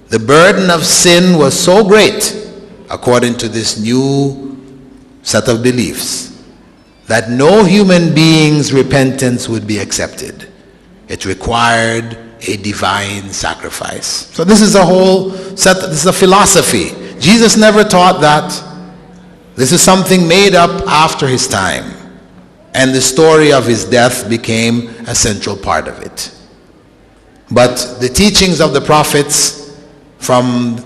The burden of sin was so great, according to this new set of beliefs, that no human being's repentance would be accepted. It required a divine sacrifice. So this is a whole set, this is a philosophy. Jesus never taught that. This is something made up after his time. And the story of his death became a central part of it. But the teachings of the prophets, from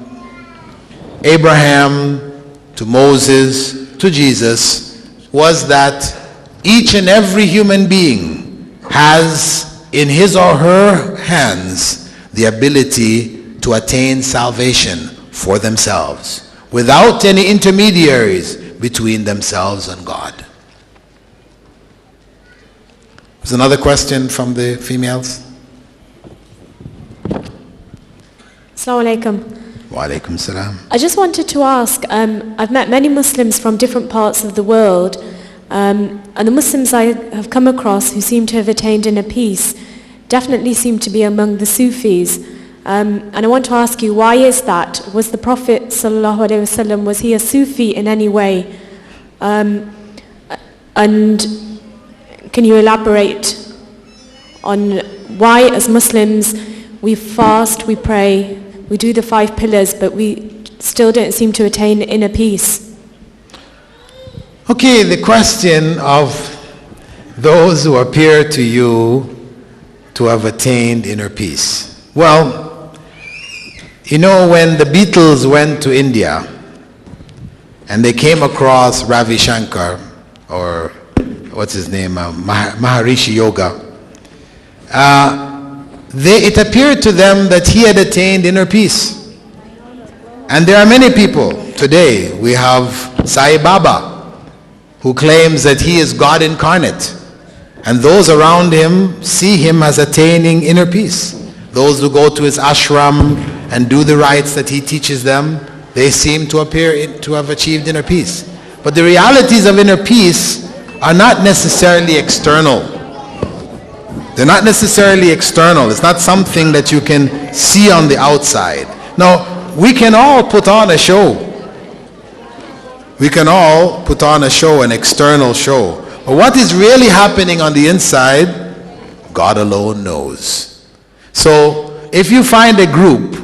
Abraham to Moses to Jesus, was that each and every human being has in his or her hands the ability to attain salvation for themselves without any intermediaries between themselves and God. There's another question from the females. Assalamu alaikum. Wa alaikum salam. I just wanted to ask, I've met many Muslims from different parts of the world, and the Muslims I have come across who seem to have attained inner peace definitely seem to be among the Sufis. And I want to ask you, why is that? Was the Prophet ﷺ, was he a Sufi in any way? And can you elaborate on why as Muslims we fast, we pray, we do the 5 pillars, but we still don't seem to attain inner peace? Okay, the question of those who appear to you to have attained inner peace. Well, you know, when the Beatles went to India and they came across Ravi Shankar, or what's his name, Maharishi Yoga, it appeared to them that he had attained inner peace. And there are many people today. We have Sai Baba, who claims that he is God incarnate, and those around him see him as attaining inner peace. Those who go to his ashram and do the rites that he teaches them, they seem to appear to have achieved inner peace. But the realities of inner peace are not necessarily external. They're not necessarily external. It's not something that you can see on the outside. Now, we can all put on a show. We can all put on a show, an external show. But what is really happening on the inside, God alone knows. So, if you find a group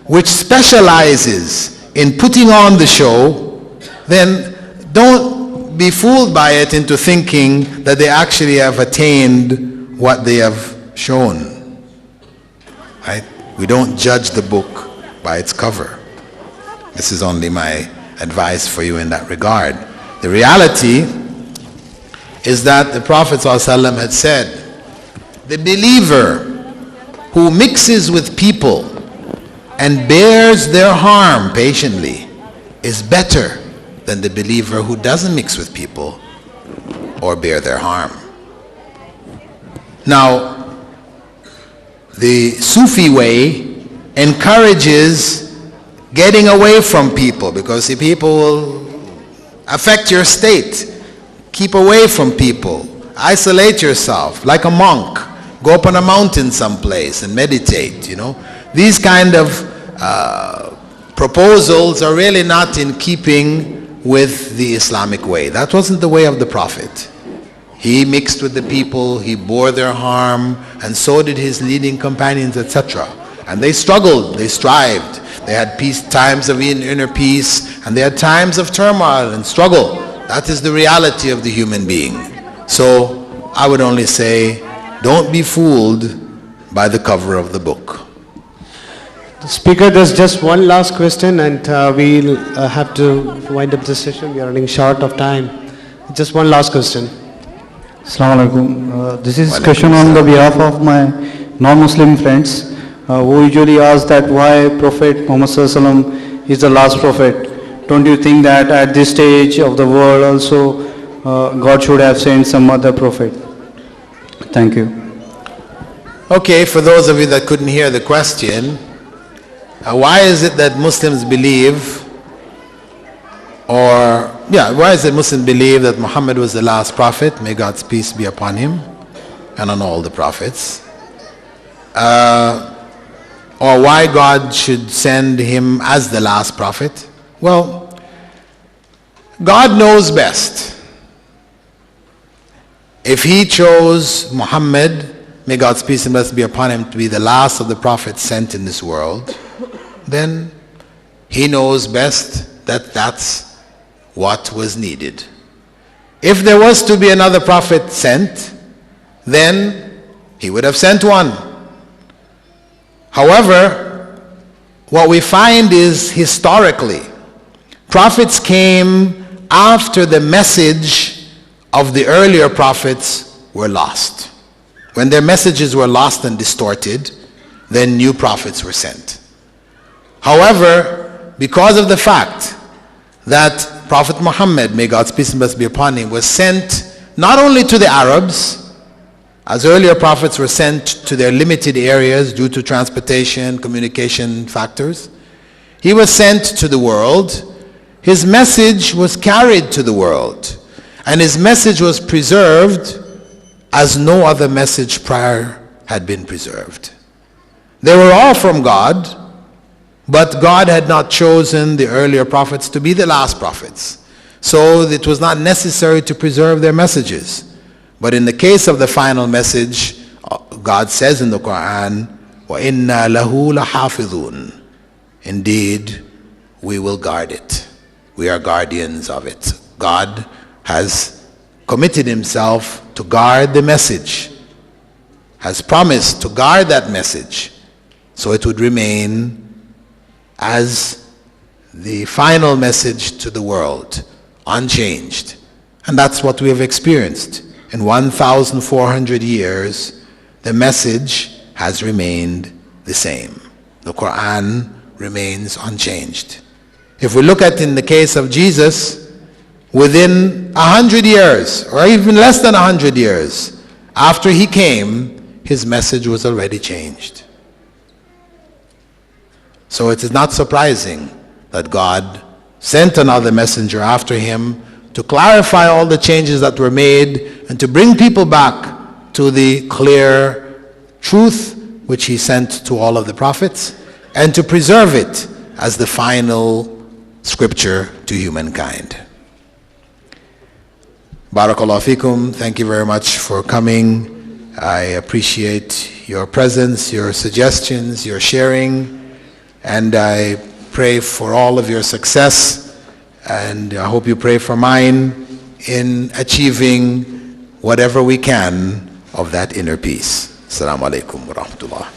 which specializes in putting on the show, then don't be fooled by it into thinking that they actually have attained what they have shown. Right? We don't judge the book by its cover. This is only my advice for you in that regard. The reality is that the Prophet ﷺ had said, the believer who mixes with people and bears their harm patiently is better than the believer who doesn't mix with people or bear their harm. Now, the Sufi way encourages getting away from people, because the people will affect your state. Keep away from people. Isolate yourself like a monk. Go up on a mountain someplace and meditate, you know. These kind of proposals are really not in keeping with the Islamic way. That wasn't the way of the Prophet. He mixed with the people, he bore their harm, and so did his leading companions, etc. And they struggled, they strived. They had times of inner peace, and they had times of turmoil and struggle. That is the reality of the human being. So I would only say, don't be fooled by the cover of the book. Speaker, there's just one last question, and we'll have to wind up the session. We are running short of time. Just one last question. Assalamu alaikum. This is a question on the behalf of my non-Muslim friends who usually ask that why Prophet Muhammad Sallallahu Alaihi Wasallam is the last prophet. Don't you think that at this stage of the world also God should have sent some other prophet? Thank you. Okay, for those of you that couldn't hear the question, why is it that Muslims believe, why is it Muslims believe that Muhammad was the last prophet? May God's peace be upon him and on all the prophets. Or why God should send him as the last prophet? Well, God knows best. If he chose Muhammad, may God's peace and blessing be upon him, to be the last of the prophets sent in this world, then he knows best that that's what was needed. If there was to be another prophet sent, then he would have sent one. However, what we find is historically, prophets came after the message of the earlier prophets were lost. When their messages were lost and distorted, then new prophets were sent. However, because of the fact that Prophet Muhammad, may God's peace and blessing be upon him, was sent not only to the Arabs, as earlier prophets were sent to their limited areas due to transportation, communication factors, he was sent to the world. His message was carried to the world, and his message was preserved as no other message prior had been preserved. They were all from God, but God had not chosen the earlier prophets to be the last prophets. So it was not necessary to preserve their messages. But in the case of the final message, God says in the Quran, وَإِنَّا لَهُ لَحَافِظُونَ. Indeed, we will guard it. We are guardians of it. God has committed himself to guard the message, has promised to guard that message, so it would remain as the final message to the world, unchanged. And that's what we have experienced. In 1,400 years, the message has remained the same. The Quran remains unchanged. If we look at in the case of Jesus, within 100 years, or even less than 100 years, after he came, his message was already changed. So it is not surprising that God sent another messenger after him to clarify all the changes that were made and to bring people back to the clear truth which he sent to all of the prophets, and to preserve it as the final scripture to humankind. Barakallahu fikum. Thank you very much for coming. I appreciate your presence, your suggestions, your sharing. And I pray for all of your success, and I hope you pray for mine in achieving whatever we can of that inner peace. Assalamu alaikum wa rahmatullah.